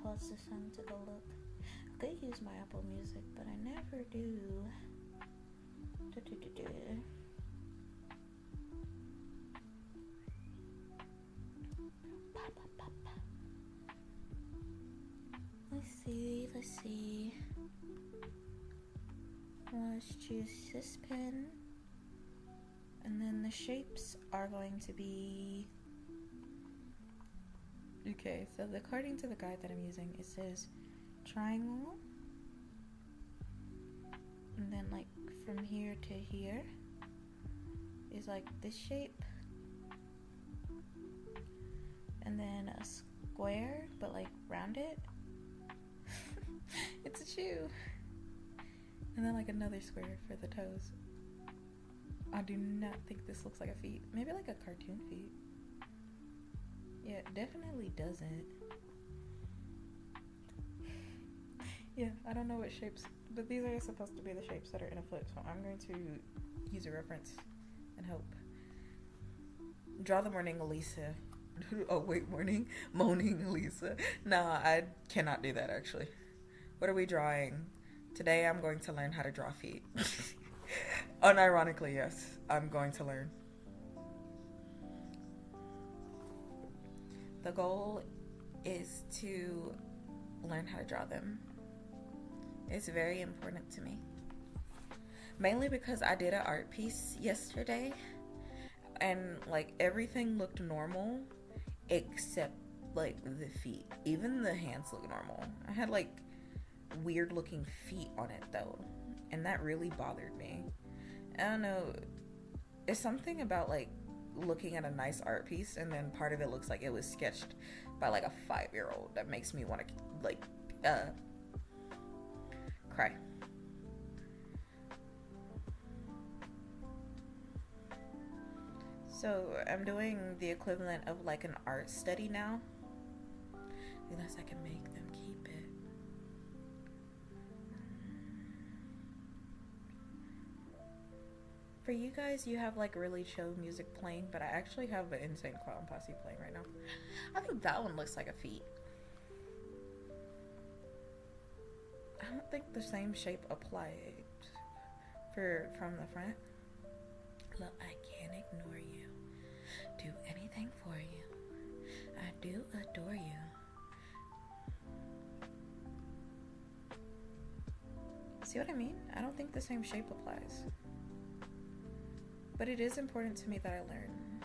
pause the song to go look. I could use my Apple Music, but I never do. Let's see. Let's choose this pen. And then the shapes are going to be... Okay, so according to the guide that I'm using, it says triangle. And then like from here to here is like this shape. And then a square, but like rounded. It's a shoe. And then like another square for the toes. I do not think this looks like a feet. Maybe like a cartoon feet. Yeah, it definitely doesn't. Yeah, I don't know what shapes, but these are supposed to be the shapes that are in a foot, so I'm going to use a reference and hope. Draw the morning Elisa. Oh wait, moaning Elisa. Nah, I cannot do that actually. What are we drawing? Today I'm going to learn how to draw feet. Unironically, yes, I'm going to learn. The goal is to learn how to draw them. It's very important to me. Mainly because I did an art piece yesterday and like everything looked normal except like the feet. Even the hands look normal. I had like weird looking feet on it though, and that really bothered me. I don't know, it's something about like looking at a nice art piece and then part of it looks like it was sketched by like a 5-year-old that makes me want to like cry. So I'm doing the equivalent of like an art study now, unless I can make them keep it. For you guys, you have like really chill music playing, but I actually have an Insane Clown Posse playing right now. I think that one looks like a feet. I don't think the same shape applied from the front. Look, I can't ignore you. Do anything for you. I do adore you. See what I mean? I don't think the same shape applies. But it is important to me that I learn.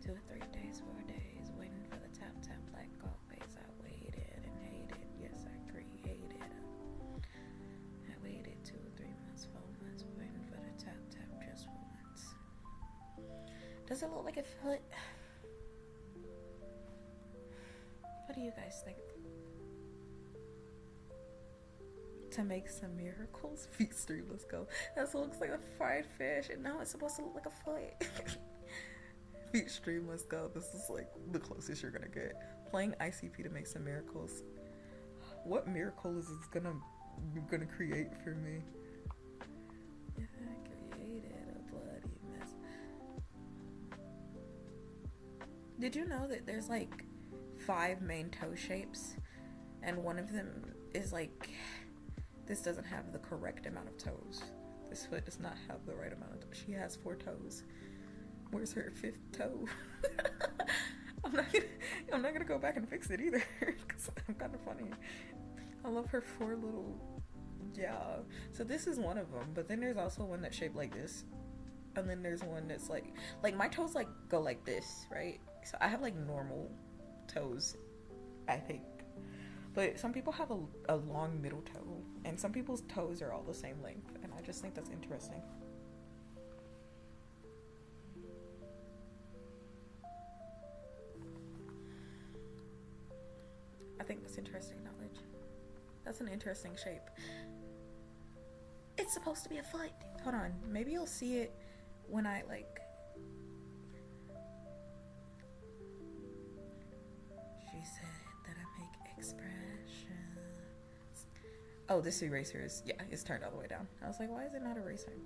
2 or 3 days, 4 days, waiting for the tap tap like always. I waited and hated. Yes, I created. I waited 2 or 3 months, 4 months, waiting for the tap tap just once. Does it look like a foot? What do you guys think? To make some miracles. Feet stream, let's go. That looks like a fried fish, and now it's supposed to look like a foot. Feet stream, let's go. This is like the closest you're gonna get. Playing ICP to make some miracles. What miracle is this gonna create for me? If I created a bloody mess. Did you know that there's like 5 main toe shapes, and one of them is like, this doesn't have the correct amount of toes. This foot does not have the right amount of toes. She has 4 toes. Where's her 5th toe? I'm not gonna go back and fix it either, because I'm kind of funny. I love her 4 little, yeah. So this is one of them, but then there's also one that's shaped like this, and then there's one that's like my toes like go like this, right? So I have like normal toes, I think. But some people have a long middle toe, and some people's toes are all the same length, and I just think that's interesting. I think that's interesting knowledge. That's an interesting shape. It's supposed to be a foot. Hold on, maybe you'll see it when I like... She said that I make expressions. Oh, this eraser is, yeah, it's turned all the way down. I was like, why is it not erasing?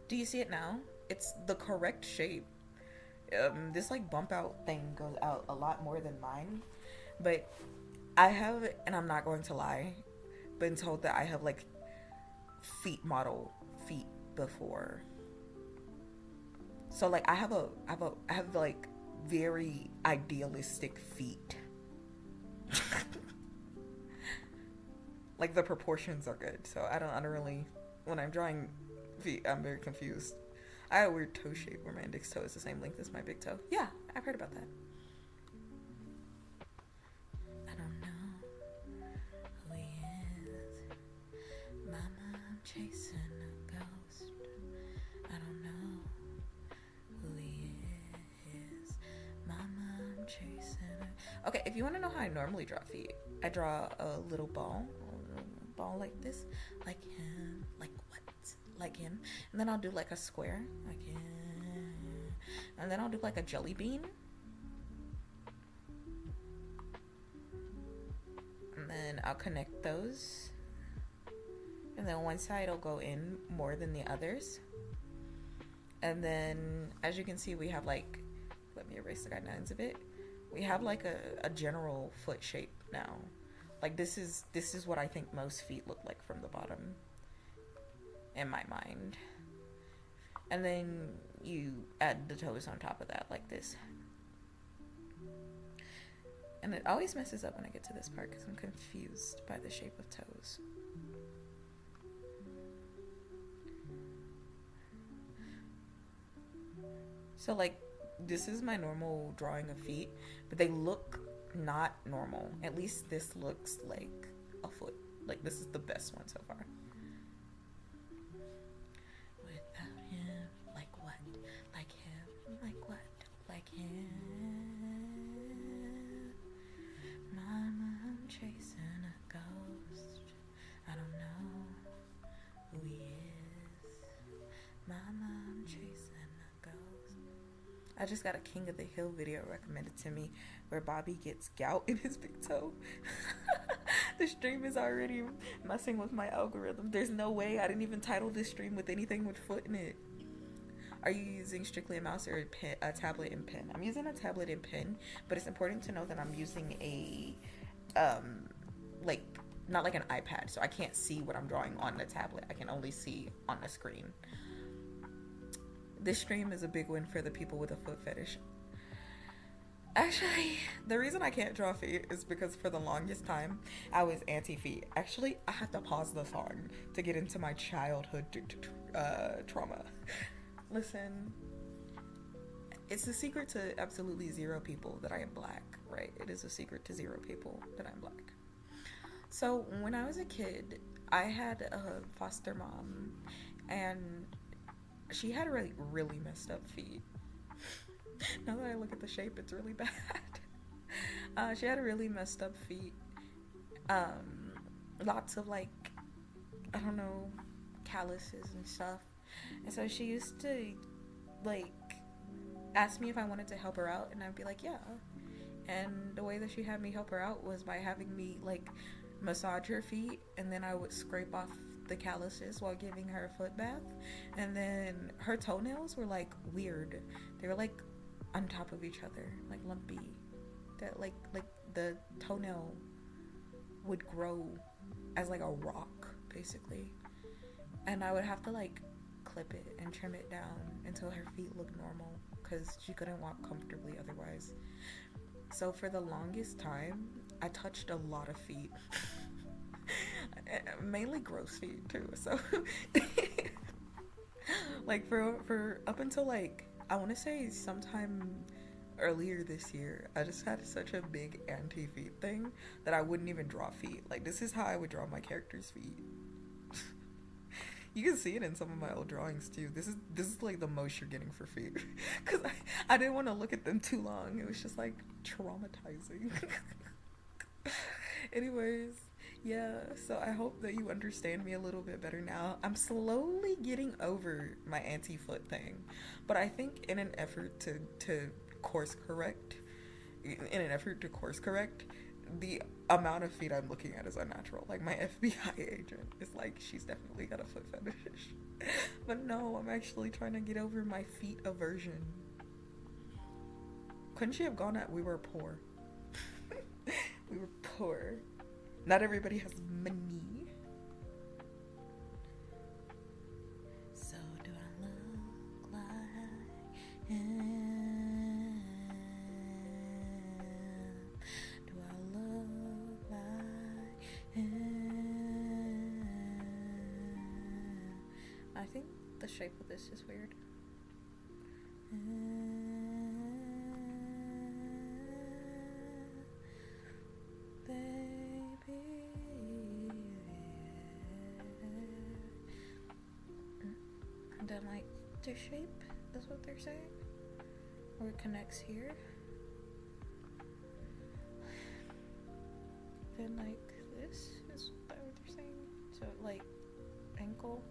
Do you see it now? It's the correct shape. This like bump out thing goes out a lot more than mine, but I have, and I'm not going to lie, been told that I have like feet model feet before. So like I have like very idealistic feet. Like the proportions are good, so I don't really, when I'm drawing feet, I'm very confused. I have a weird toe shape where my index toe is the same length as my big toe. Yeah, I've heard about that. I don't know who he is. Mama, I'm chasing a ghost. I don't know who he is. Mama, I'm chasing a... Okay, if you want to know how I normally draw feet, I draw a little ball like this, like him, like what? Like him, and then I'll do like a square, like him, and then I'll do like a jelly bean, and then I'll connect those, and then one side will go in more than the others, and then as you can see we have like, let me erase the guidelines a bit, we have like a general foot shape now. Like this is what I think most feet look like from the bottom in my mind. And then you add the toes on top of that like this. And it always messes up when I get to this part because I'm confused by the shape of toes. So like this is my normal drawing of feet, but they look not normal. At least this looks like a foot. Like this is the best one so far. Without him, like what? Like him, like what? Like him. Mama, I'm chasing a ghost. I don't know who he is. Mama, I'm chasing a ghost. I just got a King of the Hill video recommended to me where Bobby gets gout in his big toe. The stream is already messing with my algorithm. There's no way. I didn't even title this stream with anything with foot in it. Are you using strictly a mouse or a tablet and pen? I'm using a tablet and pen, but it's important to know that I'm using a, like, not like an iPad, so I can't see what I'm drawing on the tablet. I can only see on the screen. This stream is a big win for the people with a foot fetish. Actually, the reason I can't draw feet is because for the longest time, I was anti-feet. Actually, I have to pause the song to get into my childhood trauma. Listen, it's a secret to absolutely zero people that I am black, right? It is a secret to zero people that I'm black. So when I was a kid, I had a foster mom, and she had really, really messed up feet. Now that I look at the shape, it's really bad. She had really messed up feet. Lots of like, I don't know, calluses and stuff. And so she used to like ask me if I wanted to help her out, and I'd be like, yeah. And the way that she had me help her out was by having me like massage her feet, and then I would scrape off the calluses while giving her a foot bath. And then her toenails were like weird. They were like on top of each other, like lumpy. That like the toenail would grow as like a rock basically, and I would have to like clip it and trim it down until her feet looked normal because she couldn't walk comfortably otherwise. So for the longest time I touched a lot of feet. Mainly gross feet too, so like for up until like I want to say sometime earlier this year, I just had such a big anti-feet thing that I wouldn't even draw feet. Like this is how I would draw my character's feet. You can see it in some of my old drawings too. This is like the most you're getting for feet, because I didn't want to look at them too long. It was just like traumatizing. Anyways, yeah, so I hope that you understand me a little bit better now. I'm slowly getting over my anti-foot thing, but I think in an effort to course correct, the amount of feet I'm looking at is unnatural. Like my FBI agent is like, she's definitely got a foot fetish. But no, I'm actually trying to get over my feet aversion. couldn't she have gone at, we were poor. We were poor. Not everybody has money. So do I look like him? Do I look like him? I think the shape of this is weird. Baby. And then like the shape is what they're saying. Or it connects here. Then like this is that what they're saying. So like ankle,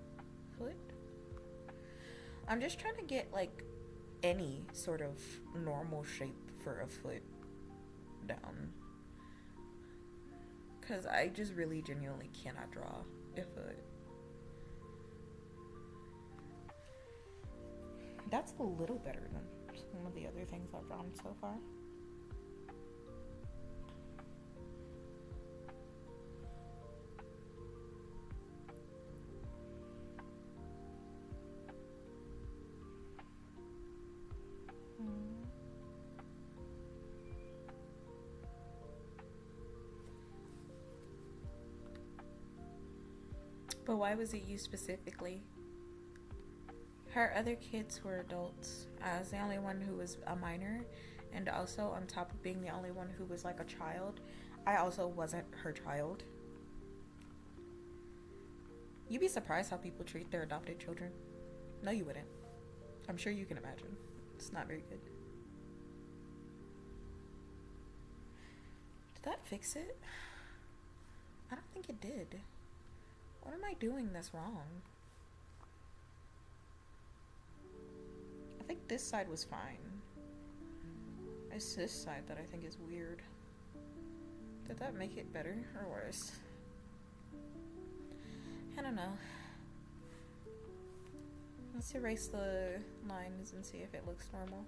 foot. I'm just trying to get like any sort of normal shape for a foot down. Because I just really genuinely cannot draw a foot. That's a little better than some of the other things I've drawn so far. But why was it you specifically? Her other kids were adults. I was the only one who was a minor, and also on top of being the only one who was like a child, I also wasn't her child. You'd be surprised how people treat their adopted children. No, you wouldn't. I'm sure you can imagine. It's not very good. Did that fix it? I don't think it did. What am I doing that's wrong? I think this side was fine. It's this side that I think is weird. Did that make it better or worse? I don't know. Let's erase the lines and see if it looks normal.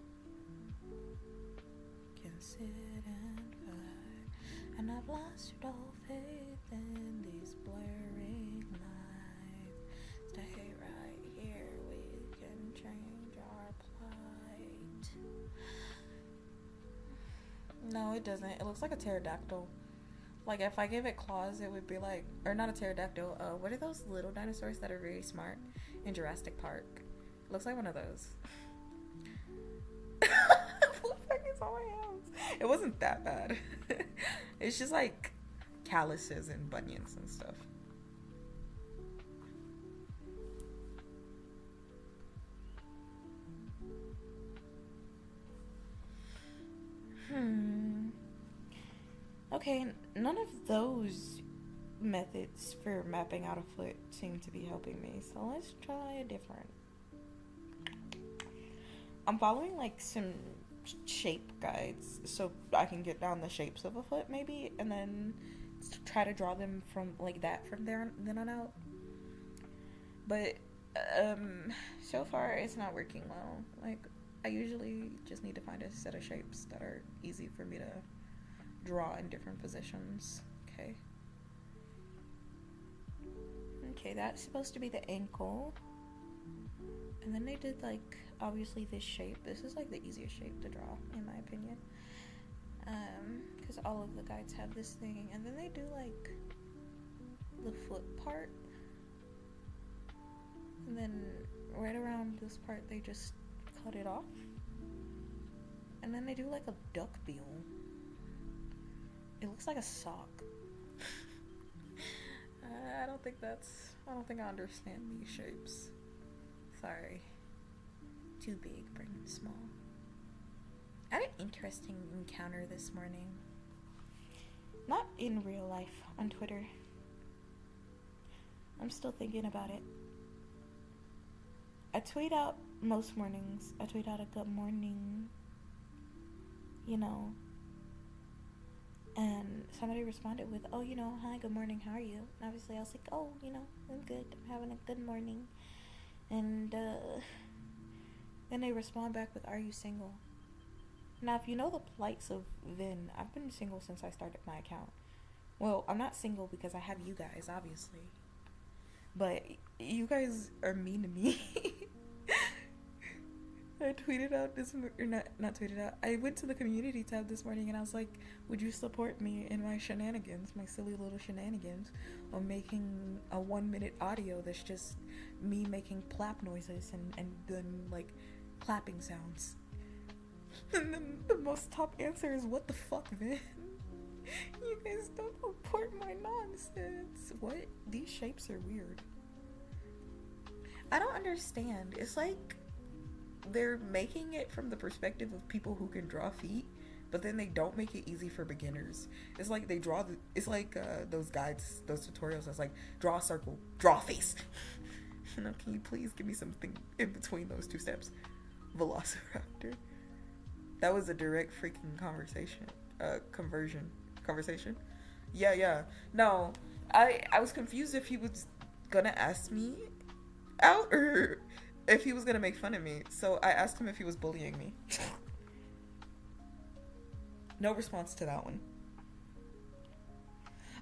Can sit and fight, and I've lost all faith in these blurring lines. Stay right here, we can change our plight. No, it doesn't. It looks like a pterodactyl. Like if I give it claws, it would be like, or not a pterodactyl. What are those little dinosaurs that are very smart in Jurassic Park? It looks like one of those. What the fuck is on my hands? It wasn't that bad. It's just like calluses and bunions and stuff. Okay, none of those methods for mapping out a foot seem to be helping me, so let's try a different. I'm following like some shape guides so I can get down the shapes of a foot maybe, and then try to draw them from like that from there then on out. But so far it's not working well. Like I usually just need to find a set of shapes that are easy for me to draw in different positions. Okay, that's supposed to be the ankle. And then they did like obviously this shape. This is like the easiest shape to draw in my opinion. Because all of the guides have this thing, and then they do like the foot part. And then right around this part they just cut it off. And then they do like a duck bill. It looks like a sock. I don't think I understand these shapes. Sorry. Too big, bring it small. I had an interesting encounter this morning. Not in real life, on Twitter. I'm still thinking about it. I tweet out most mornings. I tweet out a good morning. You know. And somebody responded with, oh, you know, hi, good morning, how are you? And obviously I was like, oh, you know, I'm good. I'm having a good morning. And then they respond back with, are you single? Now, if you know the plights of Vynn, I've been single since I started my account. Well, I'm not single because I have you guys, obviously. But you guys are mean to me. I tweeted out this, or not tweeted out. I went to the community tab this morning and I was like, would you support me in my shenanigans, my silly little shenanigans, on making a 1-minute audio that's just me making clap noises and then like clapping sounds. And then the most top answer is, what the fuck, man? You guys don't support my nonsense. What? These shapes are weird. I don't understand. It's like they're making it from the perspective of people who can draw feet, but then they don't make it easy for beginners. It's like they draw it's like those guides, those tutorials that's like, draw a circle, draw a face. You know, can you please give me something in between those two steps? Velociraptor. That was a direct freaking conversation. Yeah. No, I was confused if he was gonna ask me out or if he was gonna make fun of me. So I asked him if he was bullying me. No response to that one.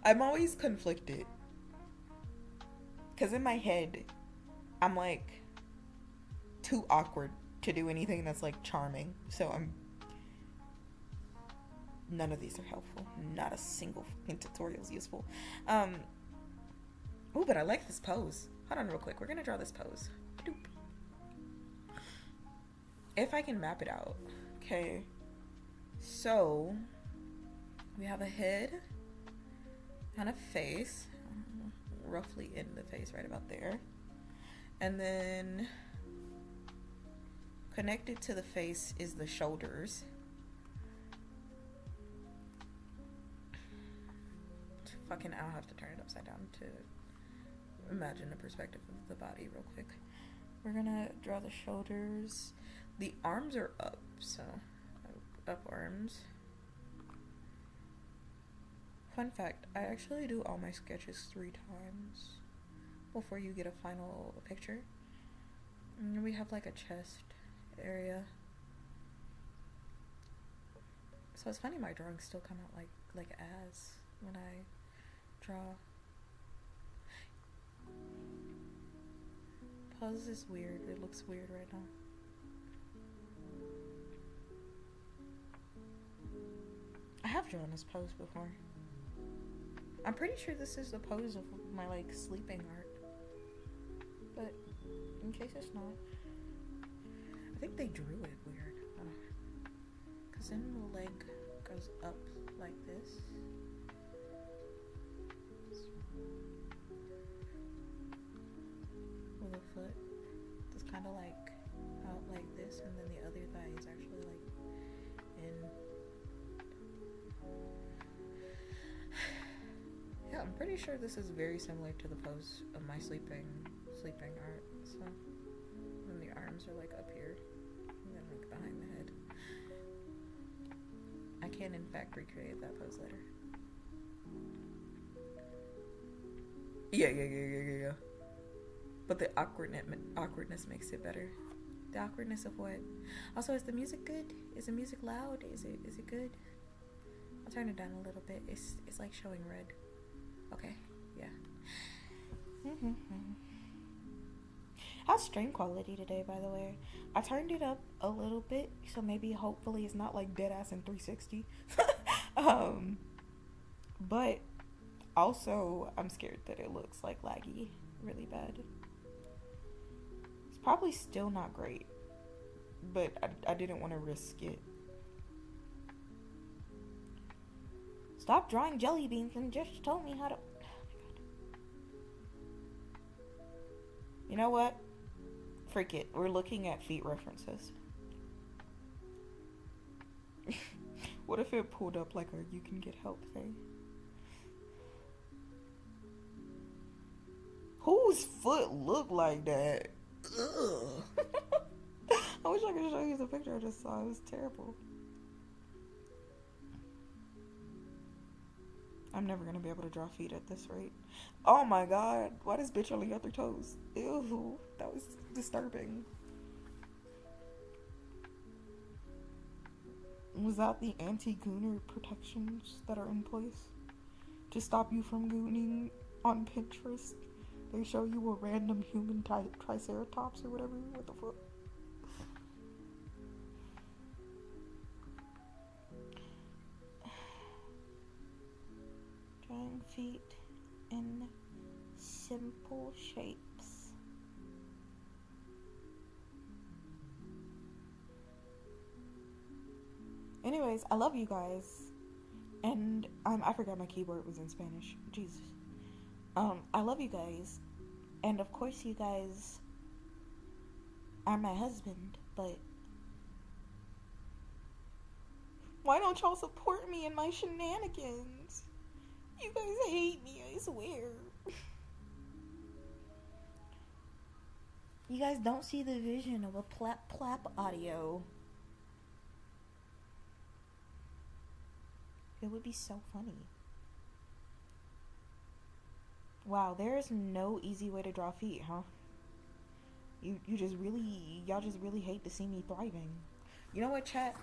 I'm always conflicted. Because in my head, I'm like too awkward to do anything that's like charming. So none of these are helpful. Not a single fucking tutorial is useful. Oh, but I like this pose. Hold on real quick. We're gonna draw this pose. Doop. If I can map it out. Okay. So we have a head and a face. Roughly in the face, right about there. And then connected to the face is the shoulders. Fucking, I'll have to turn it upside down to imagine the perspective of the body real quick. We're gonna draw the shoulders. The arms are up, so up arms. Fun fact, I actually do all my sketches 3 times before you get a final picture. And then we have like a chest area. So it's funny my drawings still come out like as when I draw. Pose is weird. It looks weird right now. I have drawn this pose before. I'm pretty sure this is the pose of my like sleeping art. But in case it's not, I think they drew it weird. Cause then the leg goes up like this. With a foot that's kind of like out like this, and then the other thigh is actually like in. Yeah, I'm pretty sure this is very similar to the pose of my sleeping art. So, and the arms are like up here, and then like behind the head. I can in fact recreate that pose later. Yeah. But the awkwardness makes it better. The awkwardness of what? Also, is the music good? Is the music loud? Is it good? I'll turn it down a little bit. It's like showing red. Okay, yeah. How's stream quality today, by the way? I turned it up a little bit, so maybe hopefully it's not like dead ass in 360. But also I'm scared that it looks like laggy really bad. It's probably still not great, but I didn't want to risk it. Stop drawing jelly beans and just told me how to. Oh my god. You know what? Freak it. We're looking at feet references. What if it pulled up like a you can get help thing? Whose foot looked like that? Ugh. I wish I could show you the picture I just saw. It was terrible. I'm never gonna be able to draw feet at this rate. Oh my god, why does bitch only got 3 toes? Ew, that was disturbing. Was that the anti-gooner protections that are in place to stop you from gooning on Pinterest? They show you a random human triceratops or whatever. What the fuck? Drawing feet in simple shapes. Anyways, I love you guys. And I forgot my keyboard was in Spanish. Jesus. I love you guys. And of course you guys are my husband, but why don't y'all support me in my shenanigans? You guys hate me, I swear. You guys don't see the vision of a plap plap audio. It would be so funny. Wow, there is no easy way to draw feet, huh? Y'all just really hate to see me thriving. You know what, chat?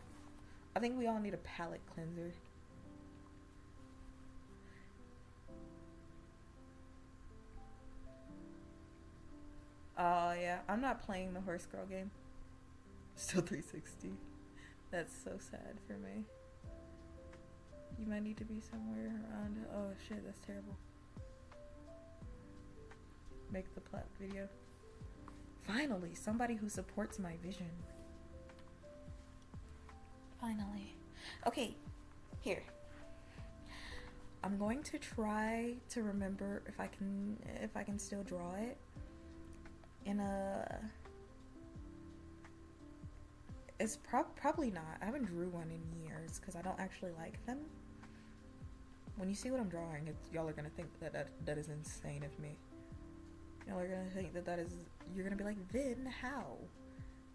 I think we all need a palate cleanser. Yeah, I'm not playing the horse girl game. Still 360. That's so sad for me. You might need to be somewhere around. Oh shit, that's terrible. Make the plat video. Finally, somebody who supports my vision. Finally. Okay, here. I'm going to try to remember if I can still draw it in a. It's probably not. I haven't drew one in years because I don't actually like them. When you see what I'm drawing, y'all are gonna think that is insane of me. Y'all are gonna think that is. You're gonna be like, Vynn, how?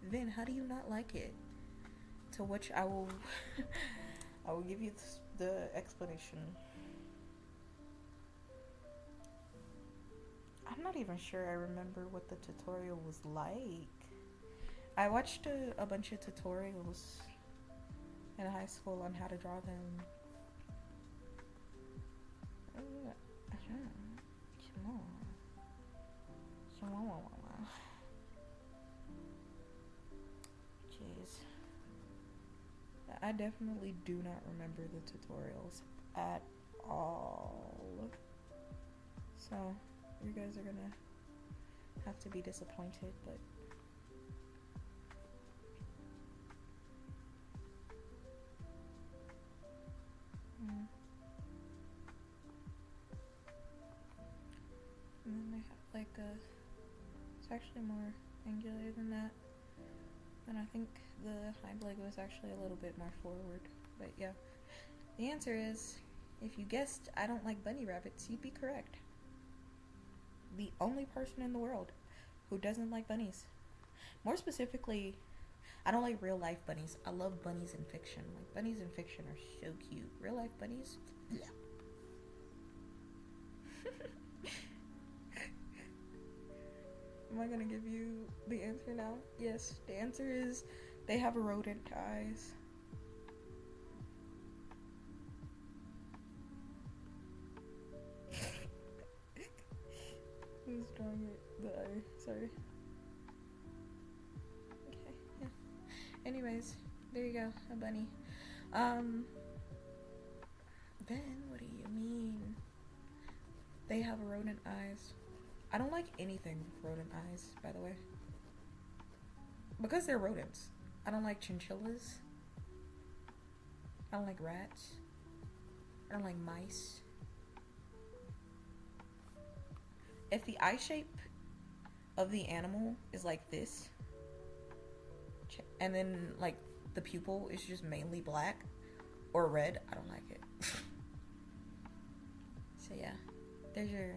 Vynn, how do you not like it? To which I will, I will give you the explanation. I'm not even sure I remember what the tutorial was like. I watched a bunch of tutorials in high school on how to draw them. Jeez. I definitely do not remember the tutorials at all. So, you guys are gonna have to be disappointed, but and then they have like it's actually more angular than that. And I think the hind leg was actually a little bit more forward. But yeah, the answer is, if you guessed I don't like bunny rabbits, you'd be correct. The only person in the world who doesn't like bunnies. More specifically, I don't like real life bunnies. I love bunnies in fiction. Like, bunnies in fiction are so cute. Real life bunnies? Yeah. Am I gonna give you the answer now? Yes, the answer is they have rodent eyes. Who's drawing it? The eye. Sorry. Okay, yeah. Anyways, there you go, a bunny. Then what do you mean? They have rodent eyes. I don't like anything with rodent eyes, by the way. Because they're rodents. I don't like chinchillas. I don't like rats. I don't like mice. If the eye shape of the animal is like this, and then like the pupil is just mainly black or red, I don't like it. So yeah, there's your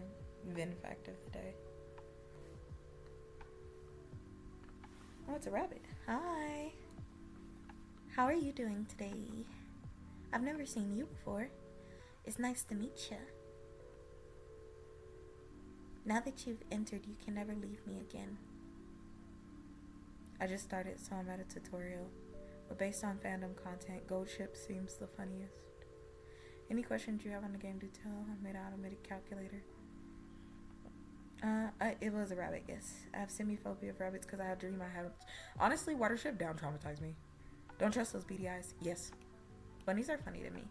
Vynn fact of the day. Oh, it's a rabbit. Hi. How are you doing today? I've never seen you before. It's nice to meet you. Now that you've entered, you can never leave me again. I just started, so I'm at a tutorial. But based on fandom content, gold ship seems the funniest. Any questions you have on the game, do tell. I made an automated calculator. It was a rabbit, yes. I have semi-phobia of rabbits because I had a dream I had. Honestly, Watership down traumatized me. Don't trust those beady eyes. Yes. Bunnies are funny to me.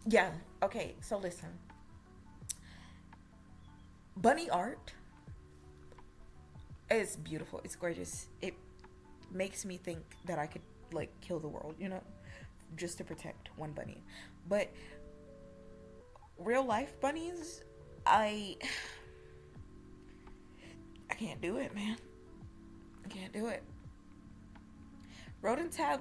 Yeah, okay, so listen. Bunny art is beautiful. It's gorgeous. It makes me think that I could, like, kill the world, you know? Just to protect one bunny. But real life bunnies, I can't do it, man. I can't do it. Rodents have,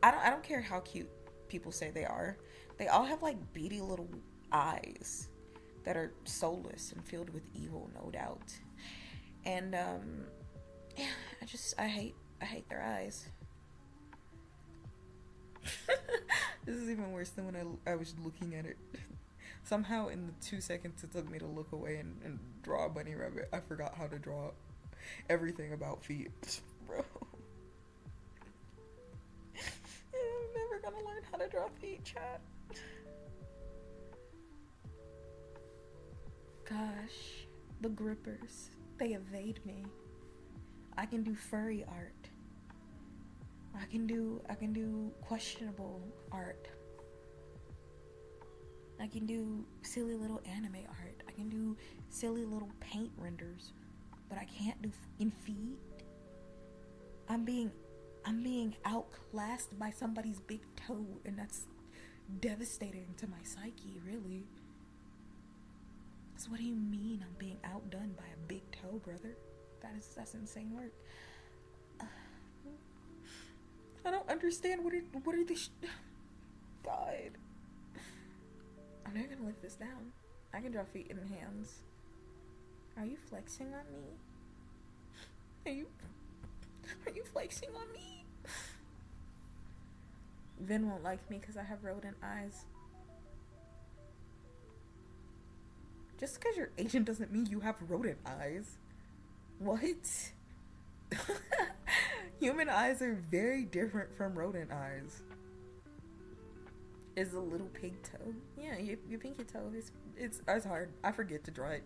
I don't care how cute people say they are. They all have like beady little eyes that are soulless and filled with evil, no doubt. And yeah, I hate their eyes. This is even worse than when I was looking at it. Somehow in the 2 seconds it took me to look away and draw a bunny rabbit, I forgot how to draw everything about feet. Bro. I'm never gonna learn how to draw feet, chat. Gosh, the grippers, they evade me. I can do furry art. I can do questionable art. I can do silly little anime art. I can do silly little paint renders, but I can't do in feet. I'm being outclassed by somebody's big toe, and that's devastating to my psyche, really. So what do you mean I'm being outdone by a big toe, brother? That's insane work. I don't understand what are these God. I'm never gonna lift this down. I can draw feet and hands. Are you flexing on me? Are you flexing on me? Vynn won't like me because I have rodent eyes. Just because you're Asian doesn't mean you have rodent eyes. What? Human eyes are very different from rodent eyes. Is a little pig toe. Yeah, your pinky toe it's hard. I forget to draw it.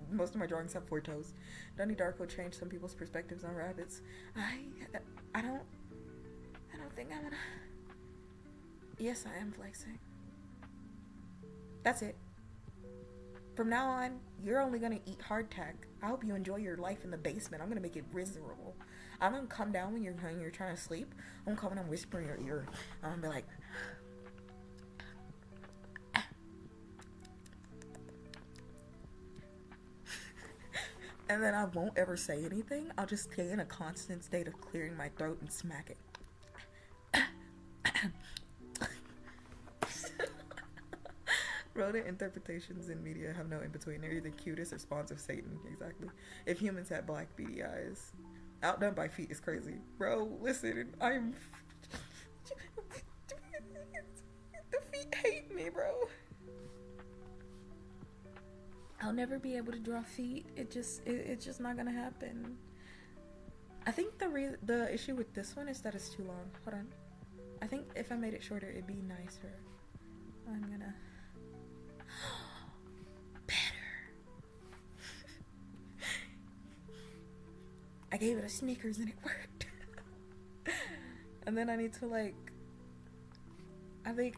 Most of my drawings have 4 toes. Donnie Darko changed some people's perspectives on rabbits. I don't think I'm gonna. Yes, I am flexing. That's it. From now on, you're only gonna eat hardtack. I hope you enjoy your life in the basement. I'm gonna make it miserable. I'm gonna come down when you're trying to sleep. I'm gonna come and whisper in your ear. I'm gonna be like. And then I won't ever say anything. I'll just stay in a constant state of clearing my throat and smack it. Rodent interpretations in media have no in-between. They're either cutest or spawns of Satan. Exactly. If humans had black beady eyes. Outdone by feet is crazy. Bro, listen, the feet hate me, bro. I'll never be able to draw feet. It's just not gonna happen. I think the issue with this one is that it's too long. Hold on. I think if I made it shorter, it'd be nicer. I'm gonna. Better. I gave it a Snickers and it worked. And then I need to I think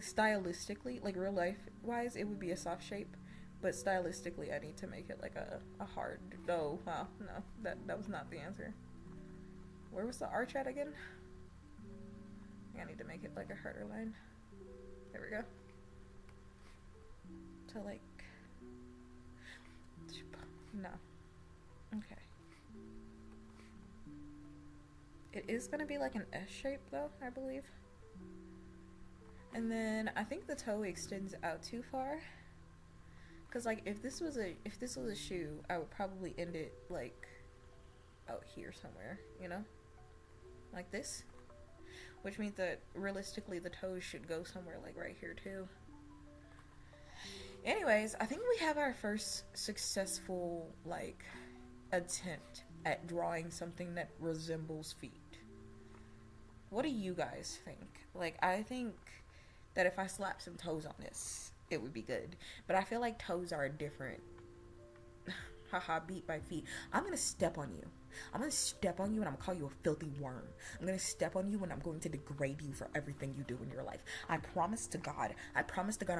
stylistically, like real life wise, it would be a soft shape. But stylistically, I need to make it like a hard. Oh, wow, no, that was not the answer. Where was the arch at again? I think I need to make it like a harder line. There we go. To no. Okay. It is gonna be like an S shape though, I believe. And then I think the toe extends out too far. Cause if this was a shoe, I would probably end it like out here somewhere, you know, like this, which means that realistically the toes should go somewhere like right here too. Anyways, I think we have our first successful attempt at drawing something that resembles feet. what do you guys think? Like, I think that if I slap some toes on this, it would be good. But I feel like toes are a different. Haha, beat by feet. I'm gonna step on you. I'm gonna step on you and I'm gonna call you a filthy worm. I'm gonna step on you and I'm going to degrade you for everything you do in your life. I promise to God, I'm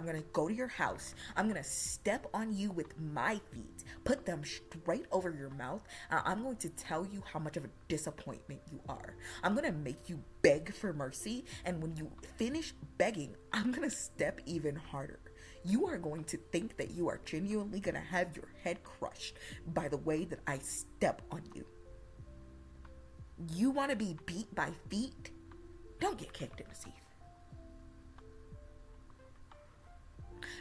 gonna go to your house. I'm gonna step on you with my feet, put them straight over your mouth, and I'm going to tell you how much of a disappointment you are. I'm gonna make you beg for mercy, and when you finish begging, I'm gonna step even harder. You are going to think that you are genuinely going to have your head crushed by the way that I step on you. You want to be beat by feet? Don't get kicked in the teeth.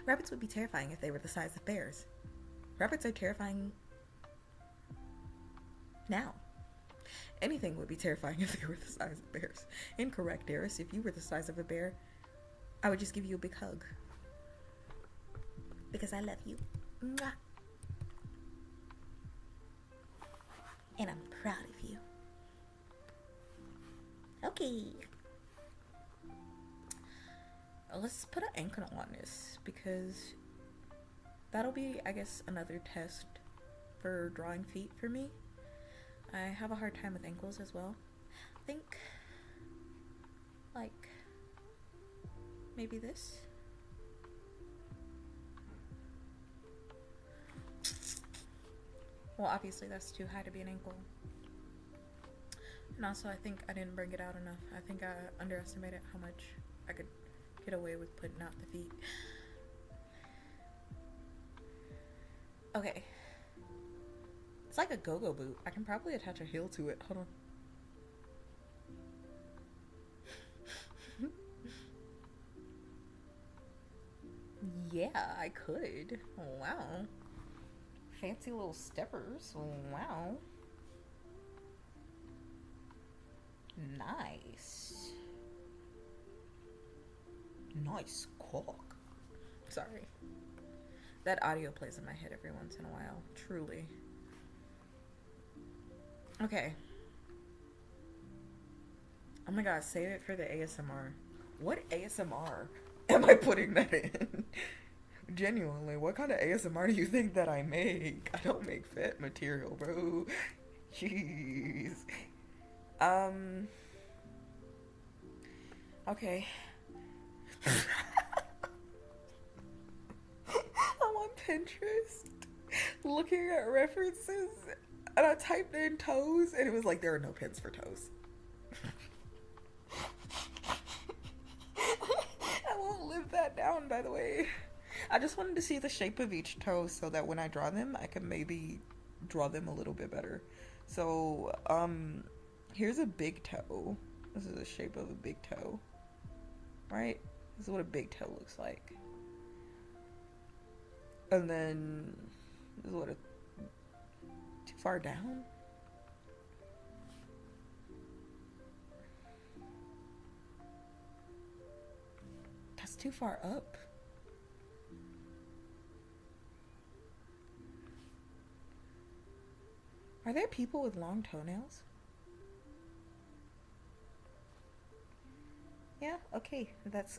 Rabbits would be terrifying if they were the size of bears. Rabbits are terrifying now. Anything would be terrifying if they were the size of bears. Incorrect, Eris. If you were the size of a bear, I would just give you a big hug. Because I love you. Mwah. And I'm proud of you. Okay. Let's put an ankle on this because that'll be, I guess, another test for drawing feet for me. I have a hard time with ankles as well. I think, like, maybe this. Well, obviously that's too high to be an ankle. And also I think I didn't bring it out enough. I think I underestimated how much I could get away with putting out the feet. Okay. It's like a go-go boot. I can probably attach a heel to it. Hold on. Yeah, I could. Wow. Fancy little steppers. Wow. Nice. Nice cock. Sorry. That audio plays in my head every once in a while. Truly. Okay. Oh my god, save it for the ASMR. What ASMR am I putting that in? Genuinely, what kind of ASMR do you think that I make? I don't make fat material, bro. Jeez. Okay. I'm on Pinterest looking at references and I typed in toes and it was like there are no pins for toes. I won't live that down, by the way. I just wanted to see the shape of each toe so that when I draw them, I can maybe draw them a little bit better. So, here's a big toe. This is the shape of a big toe. Right? This is what a big toe looks like. And then, this is what a... Too far down? That's too far up. Are there people with long toenails? Yeah, okay.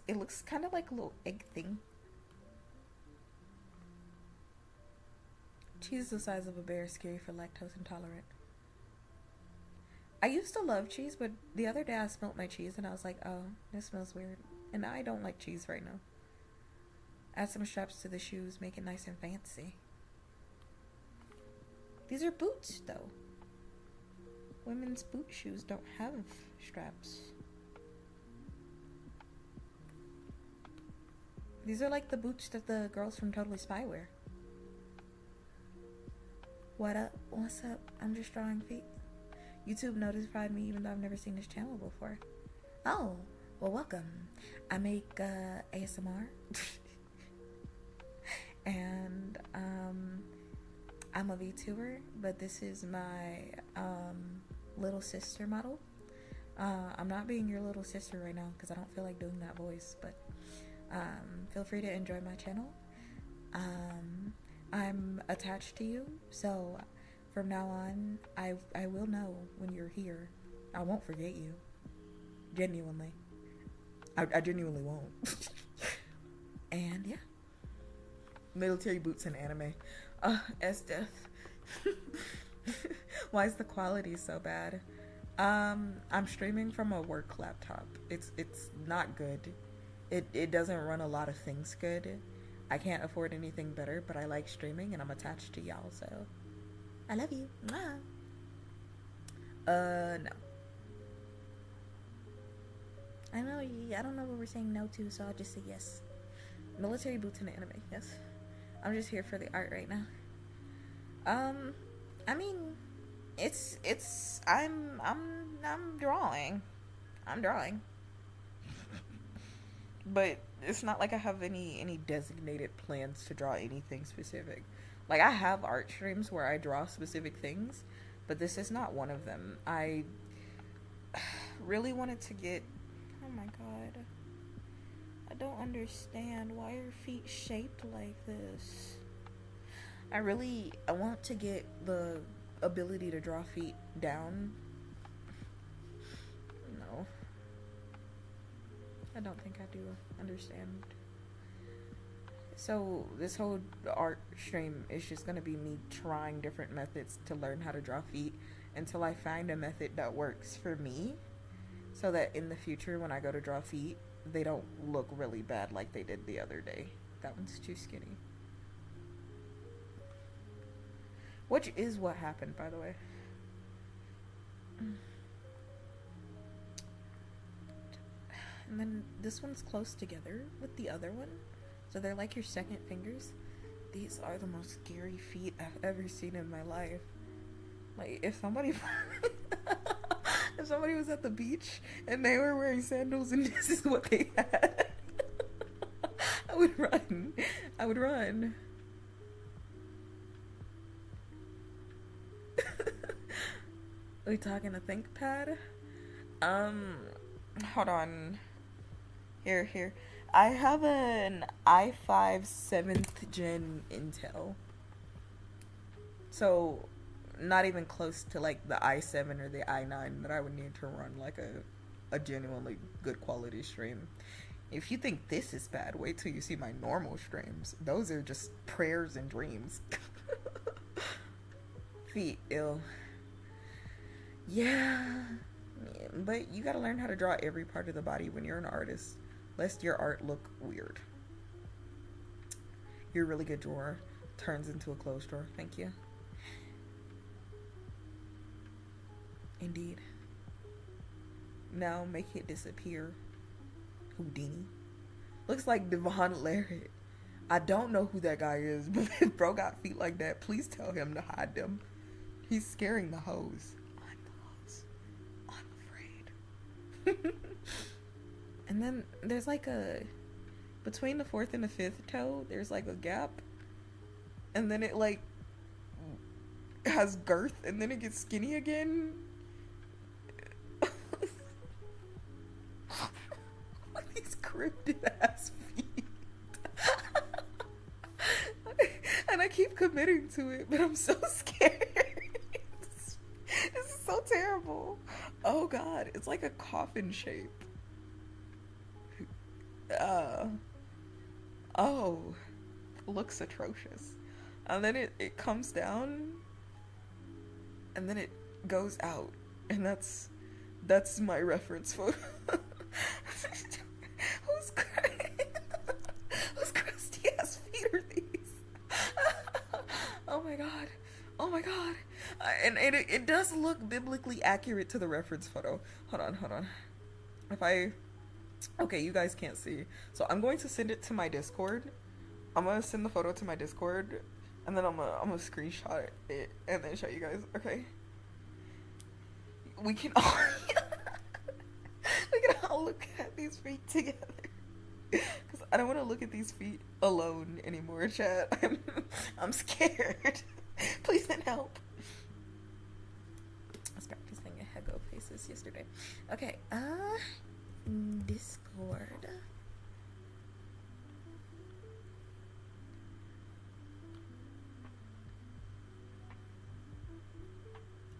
It looks kind of like a little egg thing. Cheese the size of a bear is scary for lactose intolerant. I used to love cheese, but the other day I smelled my cheese and I was like, oh, this smells weird. And I don't like cheese right now. Add some straps to the shoes, make it nice and fancy. These are boots, though. Women's boot shoes don't have straps. These are like the boots that the girls from Totally Spy wear. What up? What's up? I'm just drawing feet. YouTube notified me even though I've never seen this channel before. Oh, well, welcome. I make ASMR. And I'm a VTuber, but this is my little sister model. I'm not being your little sister right now because I don't feel like doing that voice, but feel free to enjoy my channel. I'm attached to you, so from now on, I will know when you're here. I won't forget you. Genuinely. I genuinely won't. And yeah. Military boots and anime. S death. Why is the quality so bad? I'm streaming from a work laptop. It's not good. It doesn't run a lot of things good. I can't afford anything better, but I like streaming and I'm attached to y'all, so I love you. Mwah. No. I don't know what we're saying no to, so I'll just say yes. Military boots and anime, yes. I'm just here for the art right now. I mean, I'm drawing. I'm drawing. But it's not like I have any designated plans to draw anything specific. Like, I have art streams where I draw specific things, but this is not one of them. I really wanted to get... Oh my god. I don't understand. Why are feet shaped like this? I want to get the ability to draw feet down. No. I don't think I do understand. So this whole art stream is just gonna be me trying different methods to learn how to draw feet until I find a method that works for me, so that in the future when I go to draw feet, they don't look really bad like they did the other day. That one's too skinny. Which is what happened, by the way. And then this one's close together with the other one. So they're like your second fingers. These are the most scary feet I've ever seen in my life. Like, if somebody was at the beach and they were wearing sandals and this is what they had, I would run. I would run. Are we talking a ThinkPad? Hold on. Here. I have an i5 7th gen Intel. So, not even close to like the i7 or the i9 that I would need to run like a genuinely good quality stream. If you think this is bad, wait till you see my normal streams. Those are just prayers and dreams. Feet, ill. Yeah, but you gotta learn how to draw every part of the body when you're an artist, lest your art look weird. You're a really good drawer. Turns into a closed drawer. Thank you. Indeed. Now make it disappear. Houdini. Looks like Devon Larrett. I don't know who that guy is, but if bro got feet like that, please tell him to hide them. He's scaring the hoes. And then there's like between the 4th and the 5th toe, there's like a gap, and then it like has girth, and then it gets skinny again. These cryptid ass feet. And I keep committing to it, but I'm so scared. This is so terrible. Oh god, it's like a coffin shape. Oh, looks atrocious. And then it comes down, and then it goes out, and that's my reference photo. Whose crusty ass feet are these? Oh my god. Oh my god. And it does look biblically accurate to the reference photo. Hold on. Okay, you guys can't see. So I'm going to send it to my Discord. I'm going to send the photo to my Discord, and then I'm gonna screenshot it and then show you guys. Okay. We can all look at these feet together. Cuz I don't want to look at these feet alone anymore, chat. I'm scared. Please send help. I was practicing a Hego faces yesterday. Okay, Discord.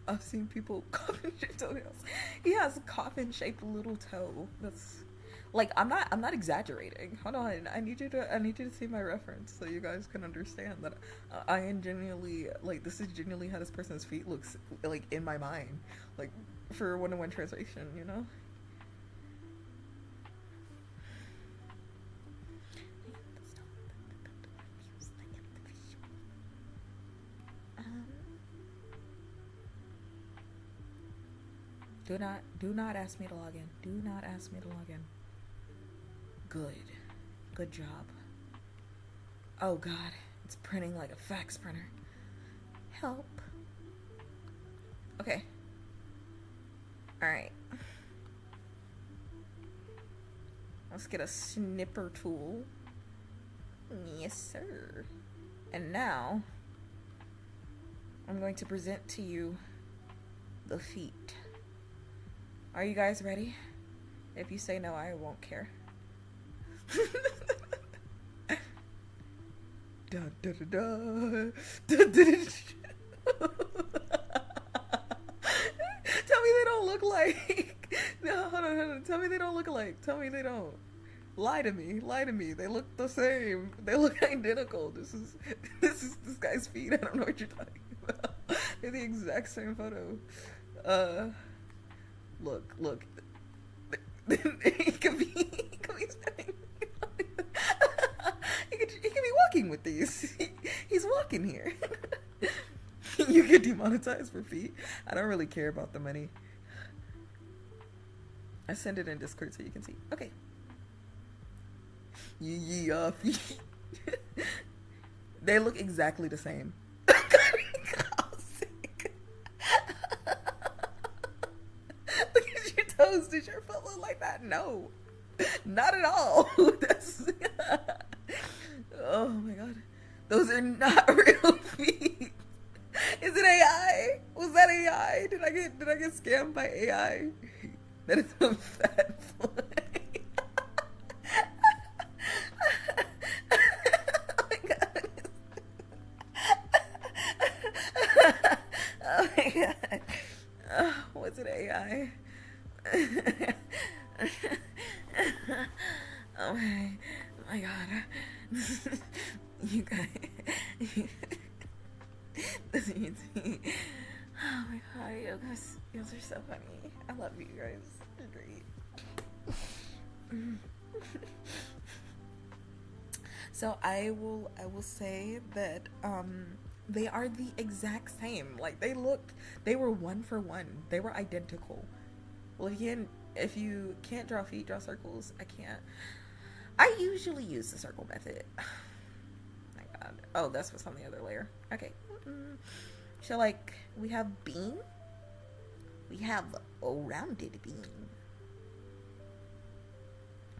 I've seen people coffin-shaped toenails. He has a coffin-shaped little toe. That's like I'm not exaggerating. Hold on, I need you to see my reference so you guys can understand that I am genuinely like this is genuinely how this person's feet looks like in my mind, like for one-to-one translation, you know. Do not ask me to log in. Do not ask me to log in. Good job. Oh god, it's printing like a fax printer. Help. Okay. Alright. Let's get a snipper tool. Yes, sir. And now, I'm going to present to you the feet. Are you guys ready? If you say no, I won't care. Da, da, da, da. Da, da, da. Tell me they don't look like. No, hold on. Tell me they don't look alike. Tell me they don't. Lie to me. They look the same. They look identical. This is this guy's feet. I don't know what you're talking about. They're the exact same photo. Look. He could be standing. He could be walking with these. He's walking here. You get demonetized for feet. I don't really care about the money. I send it in Discord so you can see. Okay. Feet. They look exactly the same. Toes, did your foot look like that? No, not at all. That's oh my god, those are not real feet. Is it AI? Was that AI? Did I get scammed by AI? That is a fat foot. Oh my god. Oh my god. Was it AI? Oh my god. You guys. This needs me. Oh my god, you guys are so funny. I love you guys. You're great. So I will say that they are the exact same. Like they were one for one. They were identical. Well, if you can't draw feet, draw circles. I can't. I usually use the circle method. My god. Oh, that's what's on the other layer. Okay. So, like, we have bean. We have a rounded bean.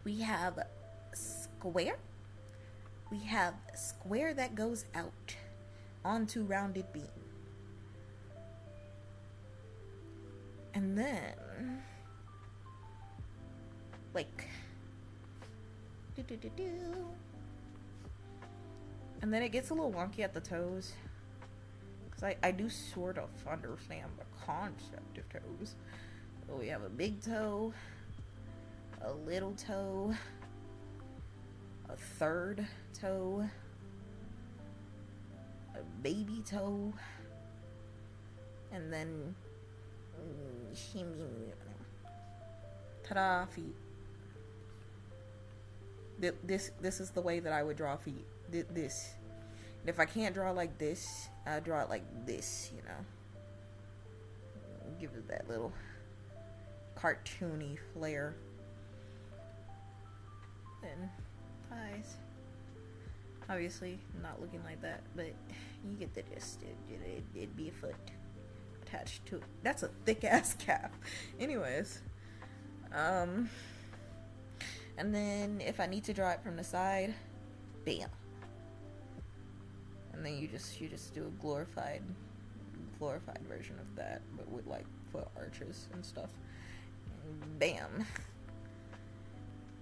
We have square. We have square that goes out onto rounded bean. And then, like, and then it gets a little wonky at the toes, because I do sort of understand the concept of toes. So we have a big toe, a little toe, a third toe, a baby toe, and then ta-da, feet. This is the way that I would draw feet. This. And if I can't draw like this, I draw it like this, you know. Give it that little cartoony flair. Then thighs. Obviously not looking like that, but you get the gist. It'd be a foot attached to it. That's a thick ass calf. Anyways, and then if I need to draw it from the side, bam. And then you just do a glorified version of that, but with like foot arches and stuff. Bam.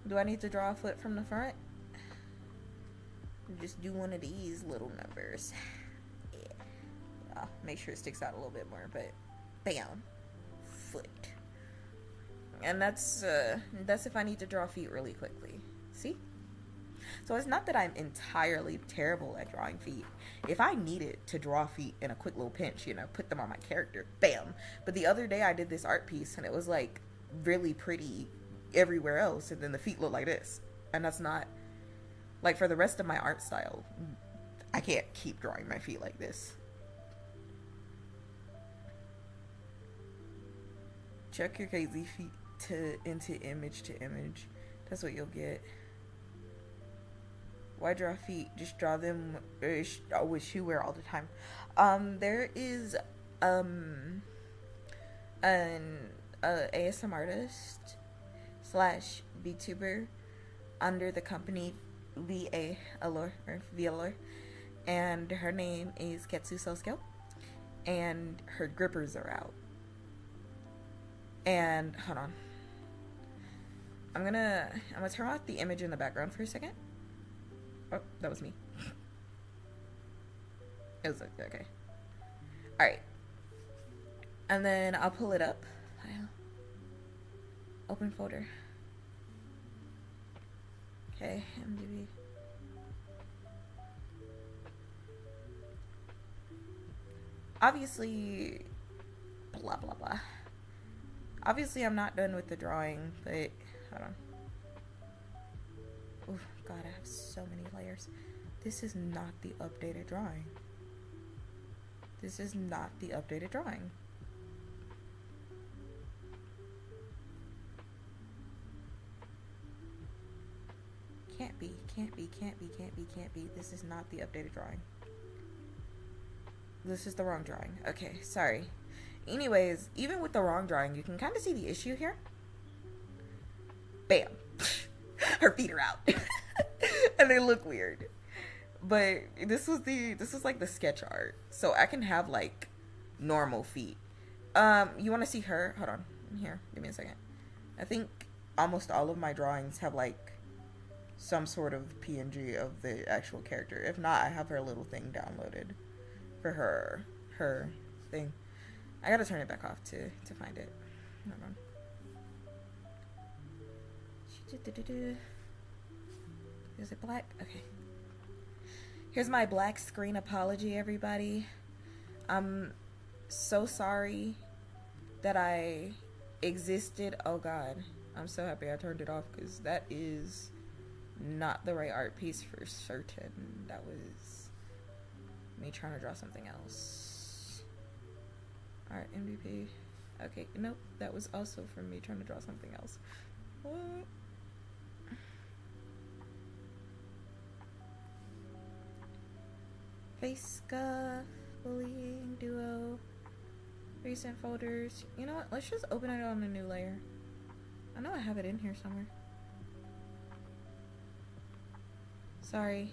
Do I need to draw a foot from the front? Just do one of these little numbers. Yeah. Make sure it sticks out a little bit more, but Bam. Foot. And that's if I need to draw feet really quickly. See? So it's not that I'm entirely terrible at drawing feet. If I needed to draw feet in a quick little pinch, put them on my character, bam. But the other day I did this art piece and it was like really pretty everywhere else, and then the feet look like this. And that's not, like, for the rest of my art style, I can't keep drawing my feet like this. Check your crazy feet into image to image. That's what you'll get. Why draw feet? Just draw them with shoe wear all the time. There is an ASM artist / VTuber under the company VICTI, and her name is Ketsu Sosuke, and her grippers are out. And hold on, I'm gonna turn off the image in the background for a second. Oh, that was me. It was okay. All right, and then I'll pull it up. File. Open folder. Okay, MDB. Obviously, blah blah blah. Obviously, I'm not done with the drawing, but hold on. Oh God, I have so many layers. This is not the updated drawing. This is not the updated drawing. Can't be. This is not the updated drawing. This is the wrong drawing. Okay, sorry. Anyways, even with the wrong drawing, you can kind of see the issue here. Bam. Her feet are out. And they look weird. But this was like the sketch art. So I can have like normal feet. You want to see her? Hold on. Here, give me a second. I think almost all of my drawings have like some sort of PNG of the actual character. If not, I have her little thing downloaded for her thing. I gotta turn it back off to find it. Hold on. Is it black? Okay. Here's my black screen apology, everybody. I'm so sorry that I existed. Oh God, I'm so happy I turned it off, because that is not the right art piece for certain. That was me trying to draw something else. Alright, MVP. Okay, nope, that was also from me trying to draw something else. What? Face scuff, bullying, duo, recent folders. You know what? Let's just open it on a new layer. I know I have it in here somewhere. Sorry.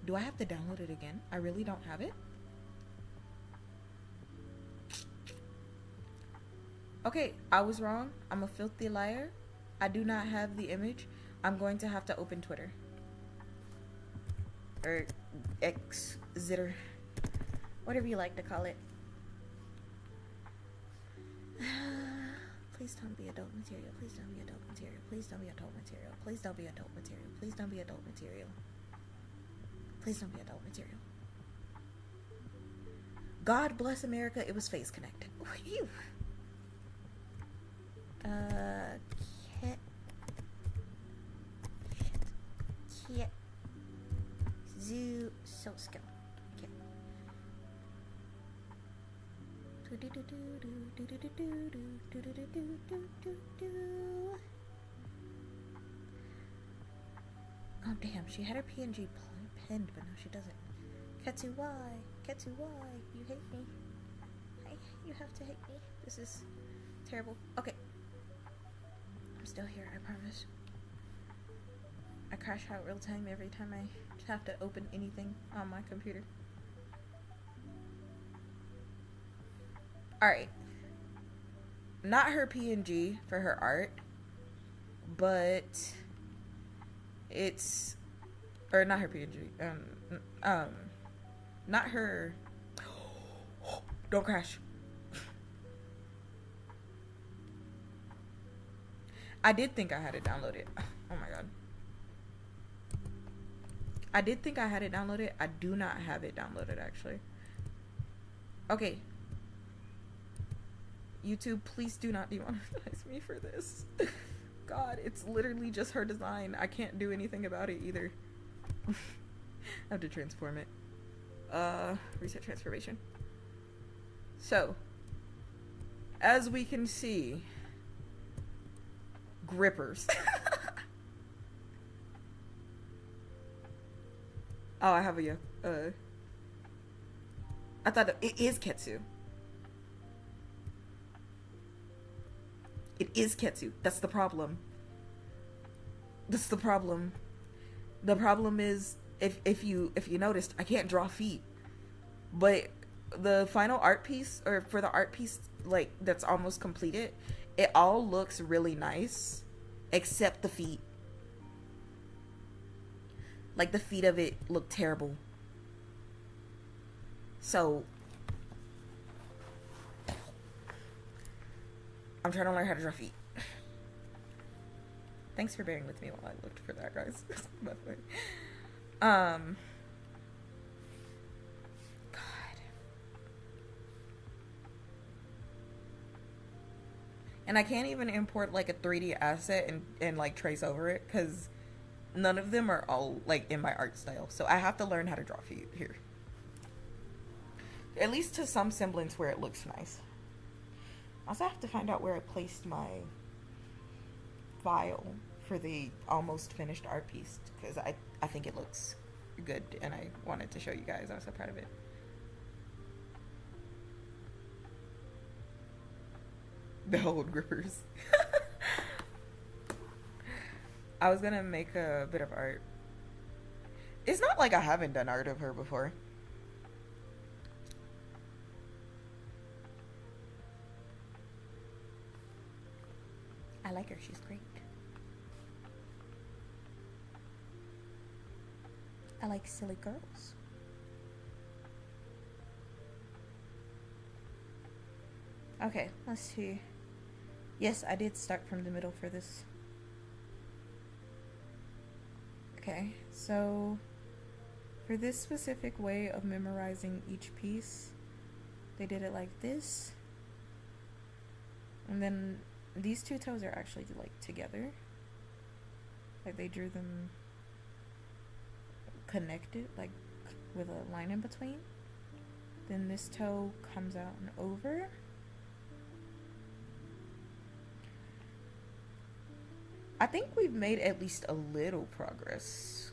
Do I have to download it again? I really don't have it. Okay, I was wrong. I'm a filthy liar. I do not have the image. I'm going to have to open Twitter. Or X, Zitter. Whatever you like to call it. Please don't be adult material. Please don't be adult material. Please don't be adult material. Please don't be adult material. Please don't be adult material. Please don't be adult material. God bless America. It was face connected. Whew. Kit. Zoo. So skill. Okay. Oh damn, she had her PNG pinned, but no she doesn't. Ketsu, why? Ketsu, why? You hate me. You have to hate me. This is terrible. Okay. I'm still here, I promise. I crash out real time every time I have to open anything on my computer. Alright. Not her PNG for her art, but it's or not her PNG. Um, not her. Don't crash. I did think I had it downloaded. Oh my god. I did think I had it downloaded. I do not have it downloaded, actually. Okay. YouTube, please do not demonetize me for this. God, it's literally just her design. I can't do anything about it either. I have to transform it. Reset transformation. So, as we can see, grippers. Oh, I have a, I thought it is Ketsu. It is Ketsu. That's the problem. That's the problem. The problem is, if you noticed, I can't draw feet. But the final art piece, or for the art piece, like, that's almost completed, it all looks really nice, except the feet. Like, the feet of it look terrible. So, I'm trying to learn how to draw feet. Thanks for bearing with me while I looked for that, guys. By the way. God. And I can't even import, like, a 3D asset and like, trace over it, because none of them are all, like, in my art style. So I have to learn how to draw feet here. At least to some semblance where it looks nice. I also have to find out where I placed my file for the almost finished art piece, because I think it looks good and I wanted to show you guys. I was so proud of it. The old grippers. I was gonna make a bit of art. It's not like I haven't done art of her before. I like her, she's great. I like silly girls. Okay, let's see. Yes, I did start from the middle for this. Okay, so for this specific way of memorizing each piece, they did it like this. And then these two toes are actually like together. Like they drew them connected, like with a line in between. Then this toe comes out and over. I think we've made at least a little progress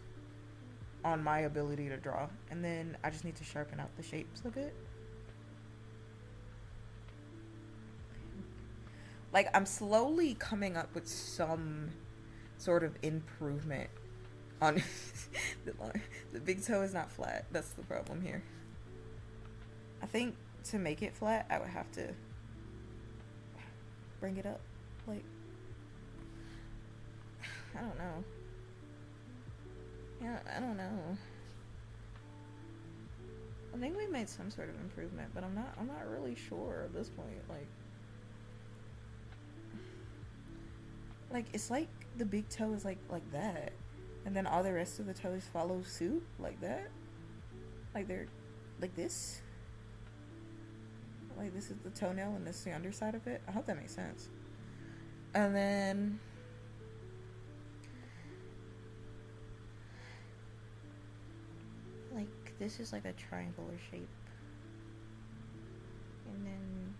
on my ability to draw. And then I just need to sharpen out the shapes a bit. Like, I'm slowly coming up with some sort of improvement on the line. The big toe is not flat. That's the problem here. I think to make it flat, I would have to bring it up. Like, I don't know. Yeah, I don't know. I think we made some sort of improvement, but I'm not really sure at this point. Like it's like the big toe is like that, and then all the rest of the toes follow suit like that. Like they're like this. Like this is the toenail and this is the underside of it. I hope that makes sense. And then like this is like a triangular shape. And then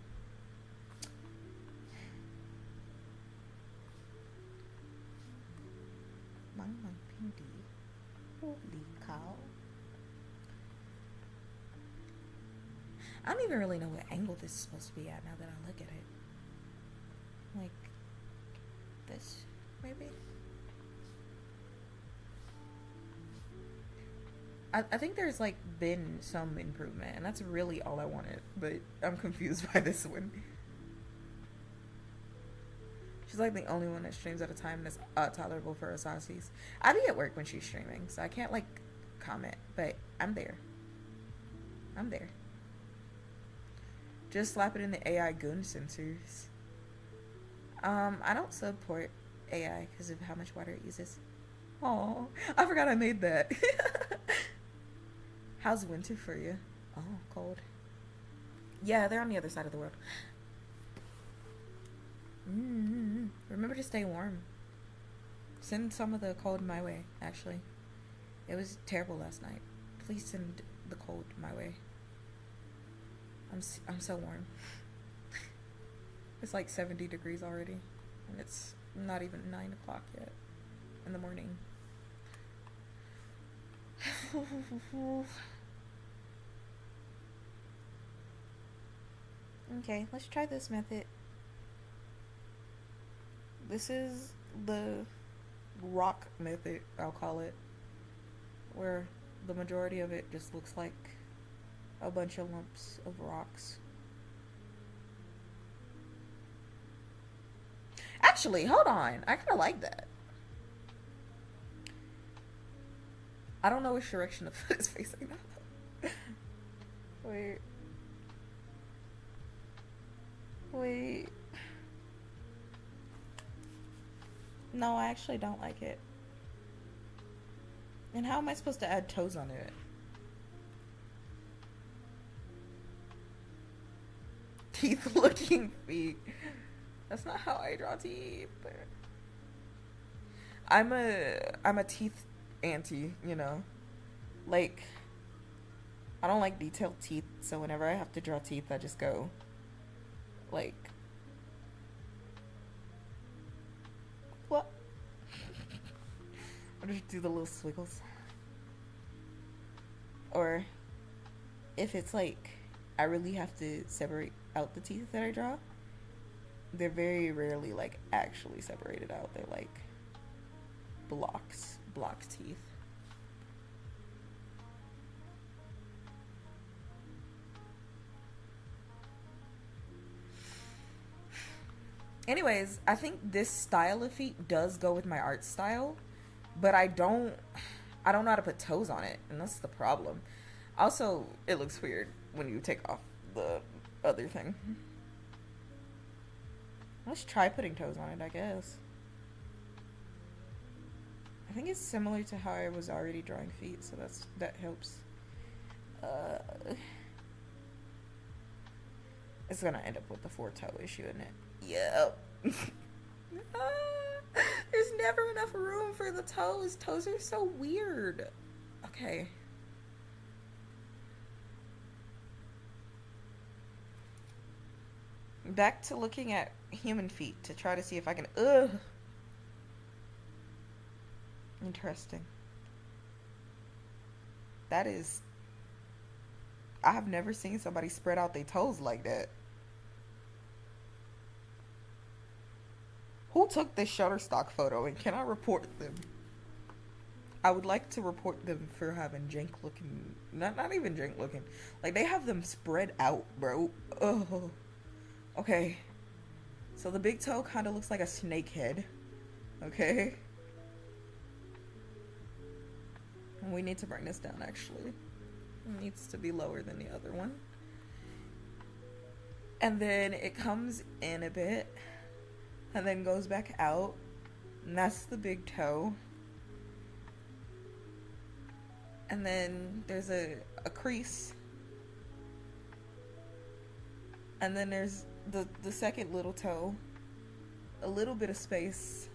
Mang Pindi. Holy cow. I don't even really know what angle this is supposed to be at now that I look at it. Like this, maybe? I think there's like been some improvement, and that's really all I wanted, but I'm confused by this one. She's like the only one that streams at a time that's tolerable for Asasis. I be at work when she's streaming, so I can't like comment, but I'm there. I'm there. Just slap it in the AI goon sensors. I don't support AI because of how much water it uses. Oh, I forgot I made that. How's winter for you? Oh, cold. Yeah, they're on the other side of the world. Remember to stay warm. Send some of the cold my way, actually. It was terrible last night. Please send the cold my way. I'm so warm. It's like 70 degrees already. And it's not even 9 o'clock yet in the morning. Okay, let's try this method. This is the rock method, I'll call it, where the majority of it just looks like a bunch of lumps of rocks. Actually, hold on. I kind of like that. I don't know which direction the foot is facing now. Wait. Wait. No, I actually don't like it. And how am I supposed to add toes on it? Teeth looking feet. That's not how I draw teeth. I'm a teeth auntie, you know. Like, I don't like detailed teeth, so whenever I have to draw teeth, I just go like what? I just do the little squiggles. Or if it's like I really have to separate out the teeth that I draw, they're very rarely like actually separated out. They're like block teeth. Anyways, I think this style of feet does go with my art style, but I don't know how to put toes on it, and that's the problem. Also, it looks weird when you take off the other thing. Let's try putting toes on it, I guess. I think it's similar to how I was already drawing feet, so that helps. It's gonna end up with the 4-toe issue, isn't it? Yep. There's never enough room for the toes. Toes are so weird. Okay. Back to looking at human feet to try to see if I can... Ugh. Interesting. That is... I have never seen somebody spread out their toes like that. Who took this Shutterstock photo, and can I report them? I would like to report them for having jank looking... Not even jank looking. Like, they have them spread out, bro. Oh. Okay. So the big toe kind of looks like a snake head. Okay. And we need to bring this down, actually. It needs to be lower than the other one. And then it comes in a bit. And then goes back out. And that's the big toe. And then there's a crease. And then there's the second little toe. A little bit of space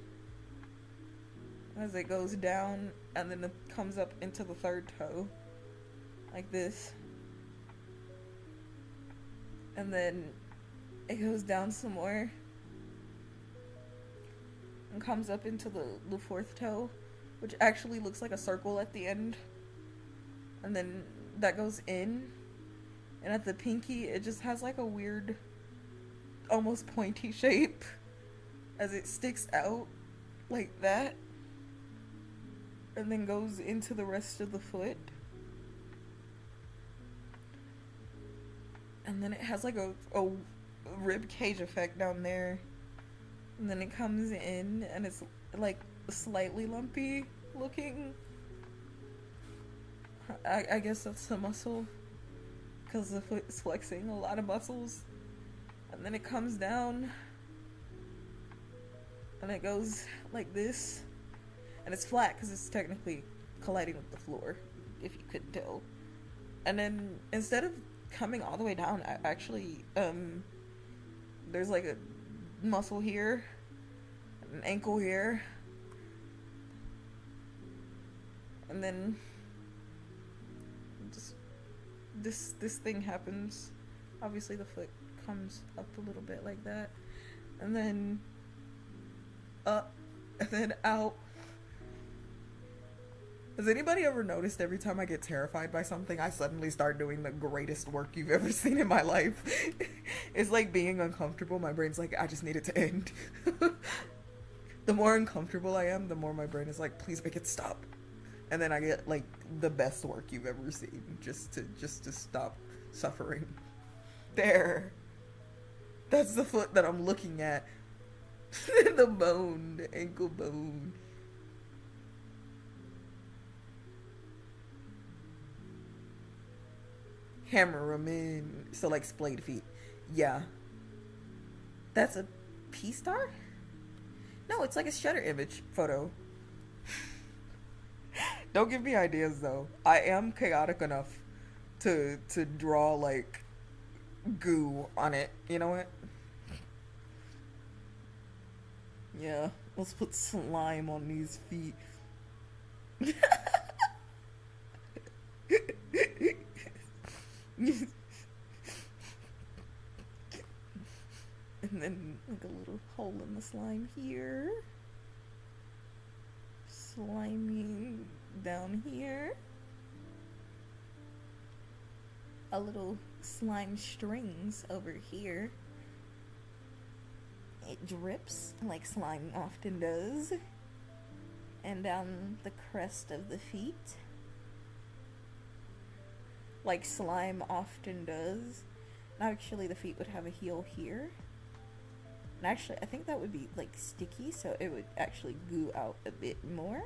as it goes down, and then it comes up into the third toe. Like this. And then it goes down some more. And comes up into the fourth toe, which actually looks like a circle at the end. And then that goes in. And at the pinky, it just has like a weird, almost pointy shape as it sticks out like that. And then goes into the rest of the foot. And then it has like a rib cage effect down there. And then it comes in and it's like slightly lumpy looking. I guess that's a muscle because the foot is flexing a lot of muscles. And then it comes down and it goes like this. And it's flat because it's technically colliding with the floor, if you couldn't tell. And then instead of coming all the way down, I actually, there's like a muscle here, an ankle here, and then just this thing happens. Obviously the foot comes up a little bit like that, and then up, and then out. Has anybody ever noticed every time I get terrified by something, I suddenly start doing the greatest work you've ever seen in my life? It's like being uncomfortable. My brain's like, I just need it to end. The more uncomfortable I am, the more my brain is like, please make it stop. And then I get like the best work you've ever seen, just to stop suffering. There. That's the foot that I'm looking at. The bone, the ankle bone. Hammer them in. So like splayed feet. Yeah. That's a P-star? No, it's like a shutter image photo. Don't give me ideas though. I am chaotic enough to draw like goo on it. You know what? Yeah. Let's put slime on these feet. And then like a little hole in the slime here. Slimy down here. A little slime strings over here. It drips like slime often does. And down the crest of the feet. Like slime often does. Actually, the feet would have a heel here. And actually, I think that would be like sticky, so it would actually goo out a bit more.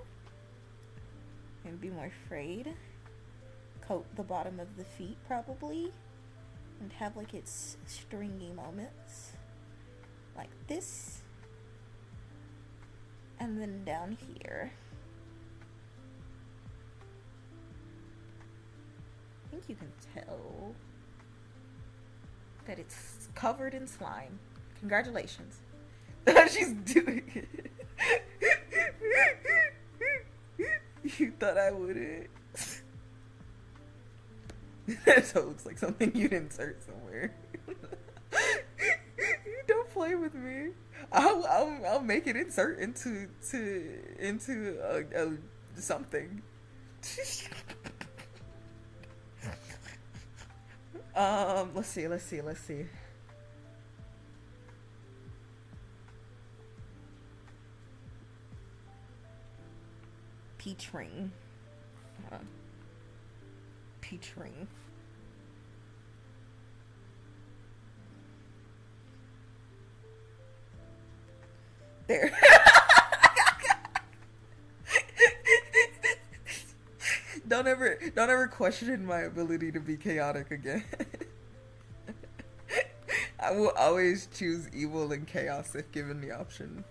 And be more frayed. Coat the bottom of the feet probably. And have like its stringy moments. Like this. And then down here. I think you can tell that it's covered in slime. Congratulations. She's doing it. You thought I wouldn't. So it looks like something you'd insert somewhere. Don't play with me. I'll make it insert into something. Let's see. Peach ring. Peach ring. There. Don't ever question my ability to be chaotic again. I will always choose evil and chaos if given the option.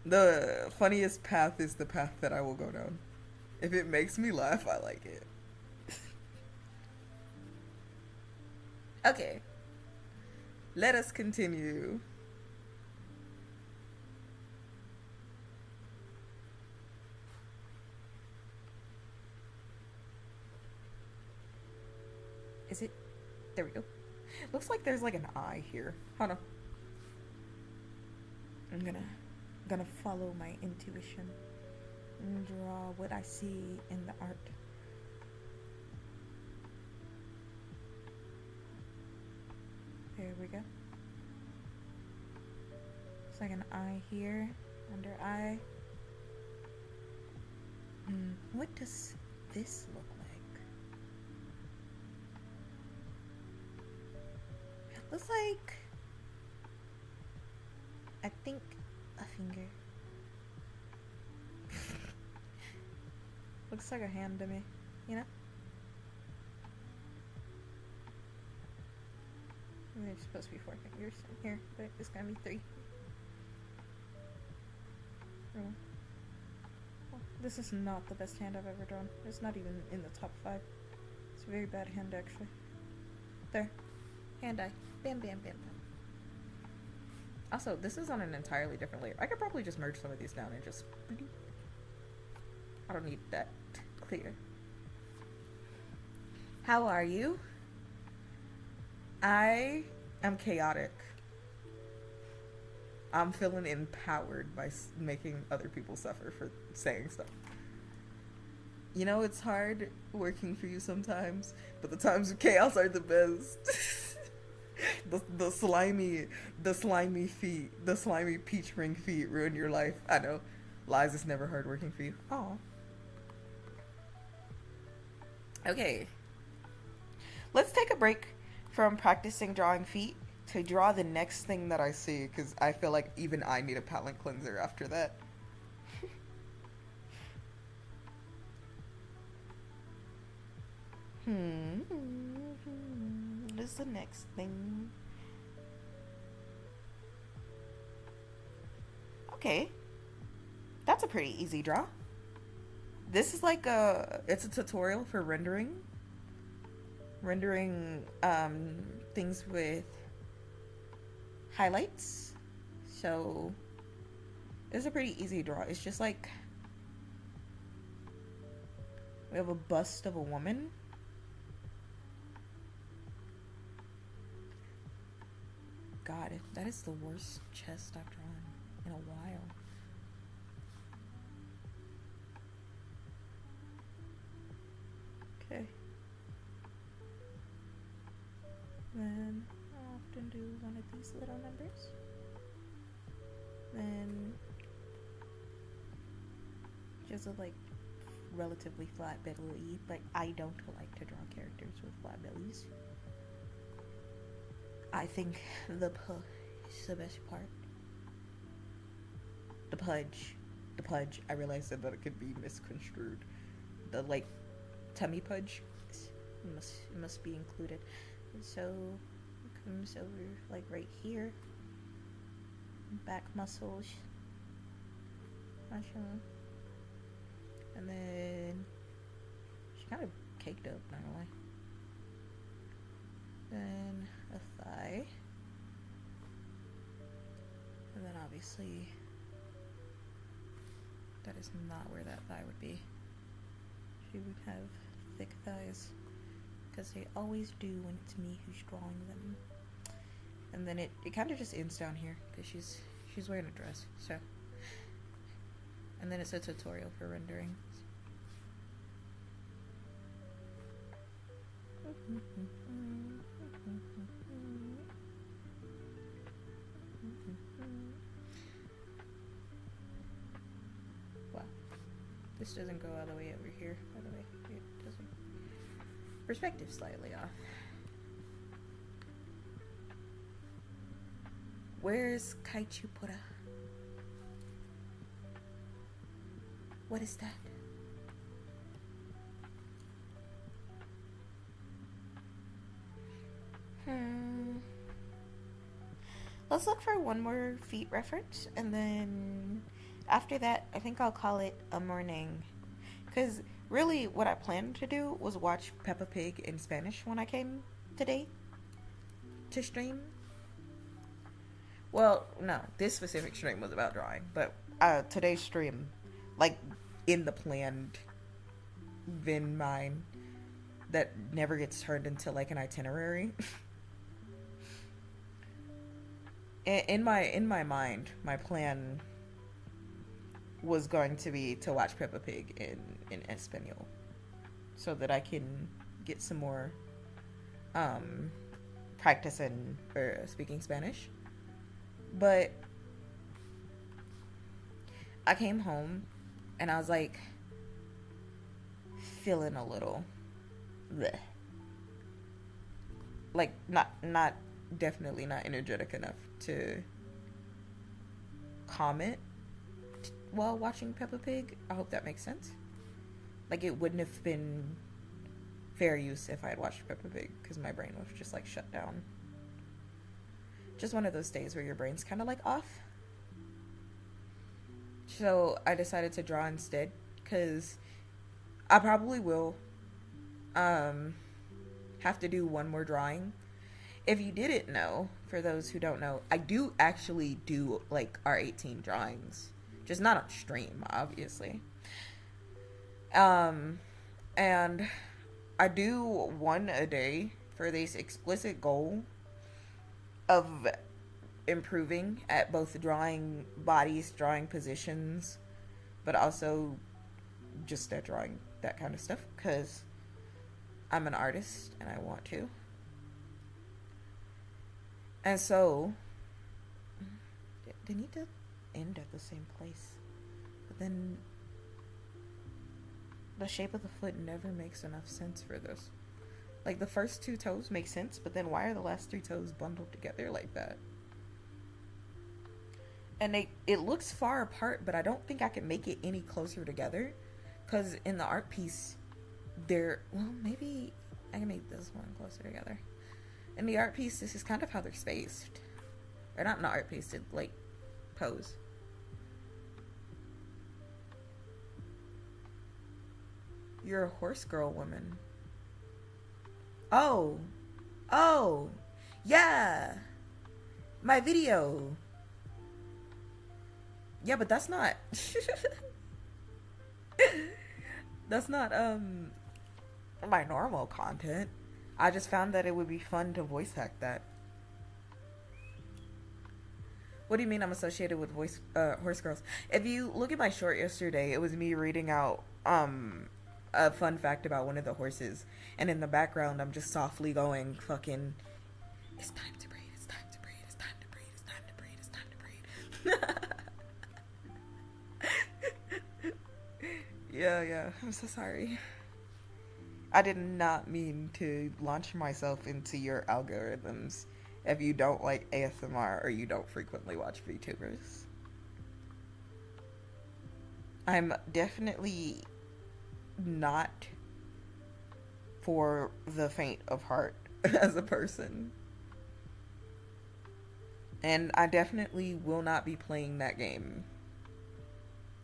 The funniest path is the path that I will go down. If it makes me laugh, I like it. Okay. Let us continue. Is it? There we go. Looks like there's like an eye here. Hold on. I'm gonna follow my intuition and draw what I see in the art. There we go. It's like an eye here, under eye. What does this look like? Looks like I think a finger. Looks like a hand to me, you know? There's supposed to be 4 fingers in here, but it's gonna be 3. Oh. Well, this is not the best hand I've ever drawn. It's not even in the top 5. It's a very bad hand, actually. There. Hand-eye. Bam, bam, bam, bam. Also, this is on an entirely different layer. I could probably just merge some of these down and just... I don't need that clear. How are you? I am chaotic. I'm feeling empowered by making other people suffer for saying stuff. You know, it's hard working for you sometimes, but the times of chaos are the best. the slimy feet, the slimy peach ring feet ruin your life. I know. Lies, it's never hard working for you. Aw. Okay. Let's take a break from practicing drawing feet to draw the next thing that I see, because I feel like even I need a palate cleanser after that. What is the next thing? Okay. That's a pretty easy draw. This is like it's a tutorial for rendering things with highlights. So it's a pretty easy draw. It's just like we have a bust of a woman. God, that is the worst chest I've drawn in a while. Okay. Then I'll often do one of these little numbers. Then just a like relatively flat belly, but I don't like to draw characters with flat bellies. I think the is the best part. The pudge. I realized that it could be misconstrued. The like tummy pudge must be included. And so it comes over like right here. Back muscles. And then she kind of caked up, not gonna lie. Then a thigh. And then obviously that is not where that thigh would be. She would have thick thighs, because they always do when it's me who's drawing them. And then it kind of just ends down here, because she's wearing a dress, so. And then it's a tutorial for rendering. Wow. This doesn't go all the way over here, by the way. It doesn't. Perspective slightly off. Where's Kaichupura? What is that? Let's look for one more feet reference, and then after that, I think I'll call it a morning. Because really, what I planned to do was watch Peppa Pig in Spanish when I came today to stream. Well, no, this specific stream was about drawing, but today's stream, like in the planned Vynn mind that never gets turned into like an itinerary. In my mind, my plan was going to be to watch Peppa Pig in Espanol, so that I can get some more practice in speaking Spanish. But I came home and I was like feeling a little bleh. Like not definitely not energetic enough to comment while watching Peppa Pig. I hope that makes sense. Like, it wouldn't have been fair use if I had watched Peppa Pig, because my brain was just like shut down. Just one of those days where your brain's kind of like off. So I decided to draw instead, because I probably will have to do one more drawing. If you didn't know, for those who don't know, I do actually do like R18 drawings, just not on stream, obviously. And I do one a day for this explicit goal of improving at both drawing bodies, drawing positions, but also just at drawing that kind of stuff, because I'm an artist and I want to. And so they need to end at the same place, but then the shape of the foot never makes enough sense for this. Like, the first two toes make sense, but then why are the last three toes bundled together like that? And it looks far apart, but I don't think I can make it any closer together, because in the art piece, well, maybe I can make this one closer together. In the art piece, this is kind of how they're spaced. Or not in the art piece, it, like, pose. You're a horse girl woman. Oh, yeah, my video. Yeah, but that's not that's not my normal content. I just found that it would be fun to voice hack that. What do you mean I'm associated with horse girls? If you look at my short yesterday, it was me reading out a fun fact about one of the horses, and in the background I'm just softly going fucking, it's time to breed, it's time to breed, it's time to breed, it's time to breed, it's time to breed. Yeah, I'm so sorry. I did not mean to launch myself into your algorithms if you don't like ASMR or you don't frequently watch VTubers. I'm definitely not for the faint of heart as a person. And I definitely will not be playing that game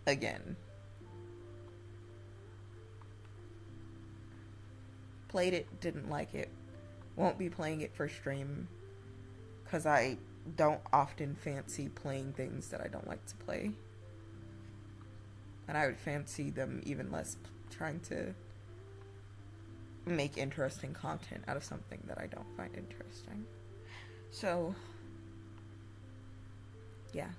again. Played it, didn't like it. Won't be playing it for stream, because I don't often fancy playing things that I don't like to play. And I would fancy them even less trying to make interesting content out of something that I don't find interesting. So, yeah.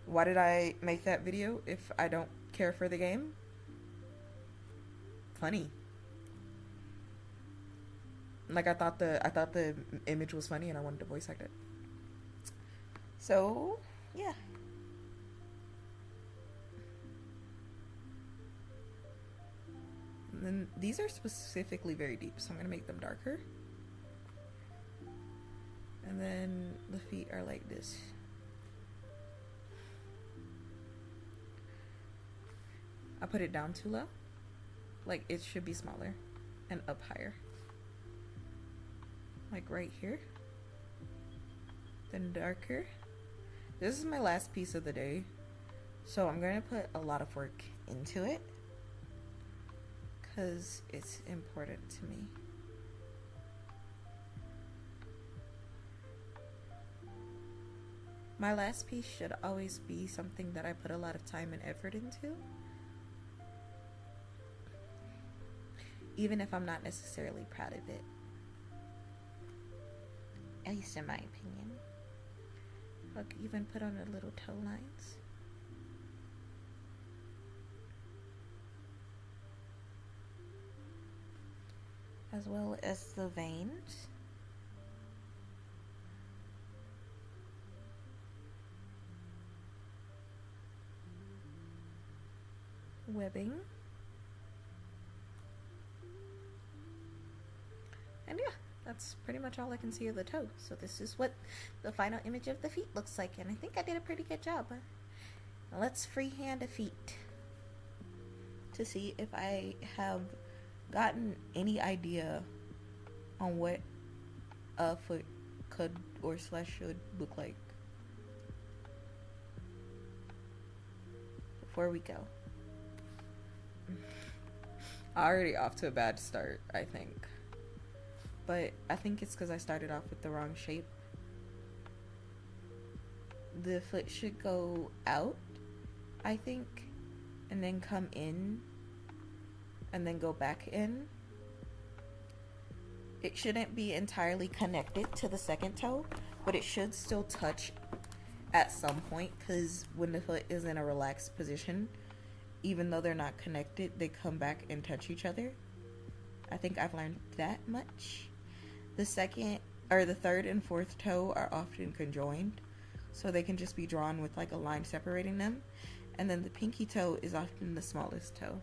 Why did I make that video if I don't care for the game? Funny. Like, I thought the image was funny and I wanted to voice act it. So, yeah. And then these are specifically very deep, so I'm gonna make them darker. And then the feet are like this. I put it down too low. Like, it should be smaller and up higher. Like right here. Then darker. This is my last piece of the day, so I'm gonna put a lot of work into it because it's important to me. My last piece should always be something that I put a lot of time and effort into, even if I'm not necessarily proud of it. At least in my opinion. I'll even put on the little toe lines. As well as the veins. Webbing. And yeah, that's pretty much all I can see of the toe. So this is what the final image of the feet looks like, and I think I did a pretty good job. Now let's freehand a feet to see if I have gotten any idea on what a foot could or slash should look like before we go. Already off to a bad start, I think. But I think it's because I started off with the wrong shape. The foot should go out, I think, and then come in, and then go back in. It shouldn't be entirely connected to the second toe, but it should still touch at some point, because when the foot is in a relaxed position, even though they're not connected, they come back and touch each other. I think I've learned that much. The third and fourth toe are often conjoined, so they can just be drawn with like a line separating them. And then the pinky toe is often the smallest toe.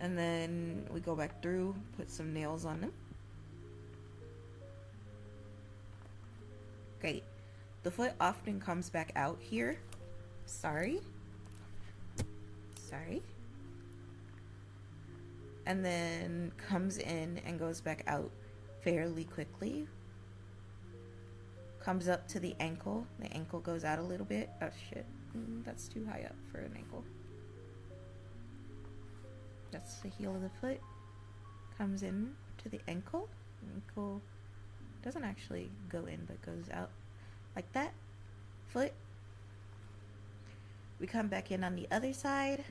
And then we go back through, put some nails on them. Great. The foot often comes back out here. Sorry. And then comes in and goes back out fairly quickly. Comes up to the ankle. The ankle goes out a little bit. Oh shit. That's too high up for an ankle. That's the heel of the foot. Comes in to the ankle. The ankle doesn't actually go in, but goes out like that. Foot. We come back in on the other side.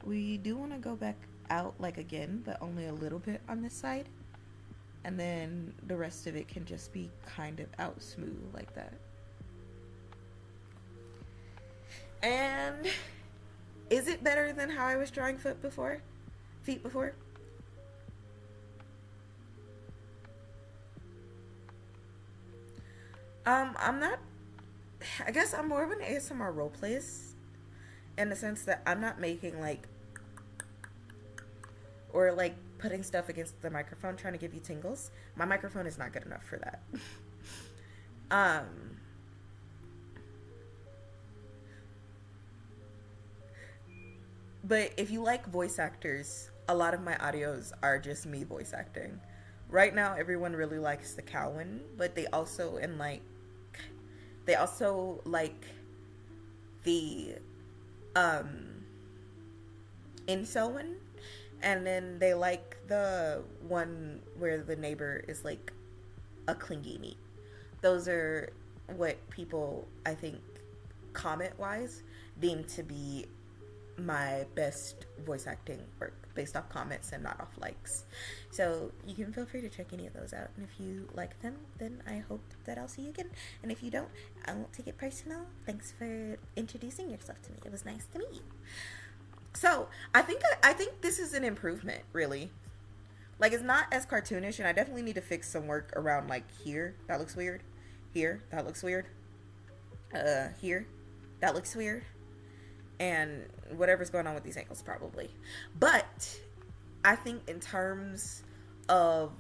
We do want to go back out like again, but only a little bit on this side. And then the rest of it can just be kind of out smooth like that. And is it better than how I was drawing feet before? I'm not, I guess I'm more of an ASMR roleplays in the sense that I'm not making like, or like putting stuff against the microphone trying to give you tingles. My microphone is not good enough for that. But if you like voice actors, a lot of my audios are just me voice acting. Right now, everyone really likes the cow one, but they also like the incel one, and then they like the one where the neighbor is like a clingy neat. Those are what people, I think, comment wise, deem to be my best voice acting work based off comments and not off likes. So you can feel free to check any of those out, and if you like them, then I hope that I'll see you again, and if you don't, I won't take it personal. Thanks for introducing yourself to me. It was nice to meet you. So I think this is an improvement, really. Like, it's not as cartoonish, and I definitely need to fix some work around like here, that looks weird, here, that looks weird, here, that looks weird, and whatever's going on with these ankles probably. But I think in terms of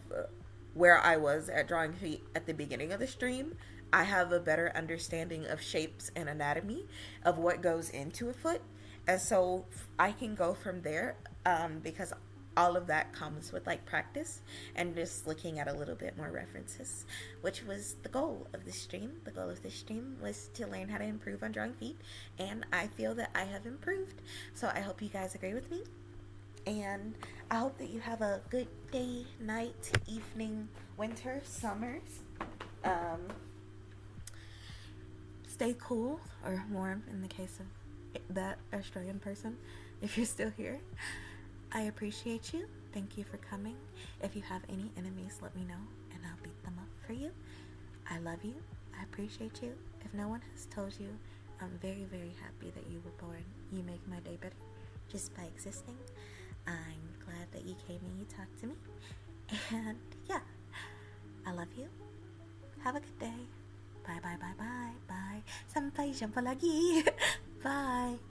where I was at drawing feet at the beginning of the stream, I have a better understanding of shapes and anatomy of what goes into a foot, and so I can go from there, because all of that comes with like practice and just looking at a little bit more references, which was the goal of this stream. The goal of this stream was to learn how to improve on drawing feet, and I feel that I have improved. So I hope you guys agree with me, and I hope that you have a good day, night, evening, winter, summers. Stay cool or warm in the case of that Australian person, if you're still here. I appreciate you. Thank you for coming. If you have any enemies, let me know and I'll beat them up for you. I love you. I appreciate you. If no one has told you, I'm very, very happy that you were born. You make my day better just by existing. I'm glad that you came and you talked to me. And yeah, I love you. Have a good day. Bye, bye, bye, bye, bye. Sampai jumpa lagi. Bye.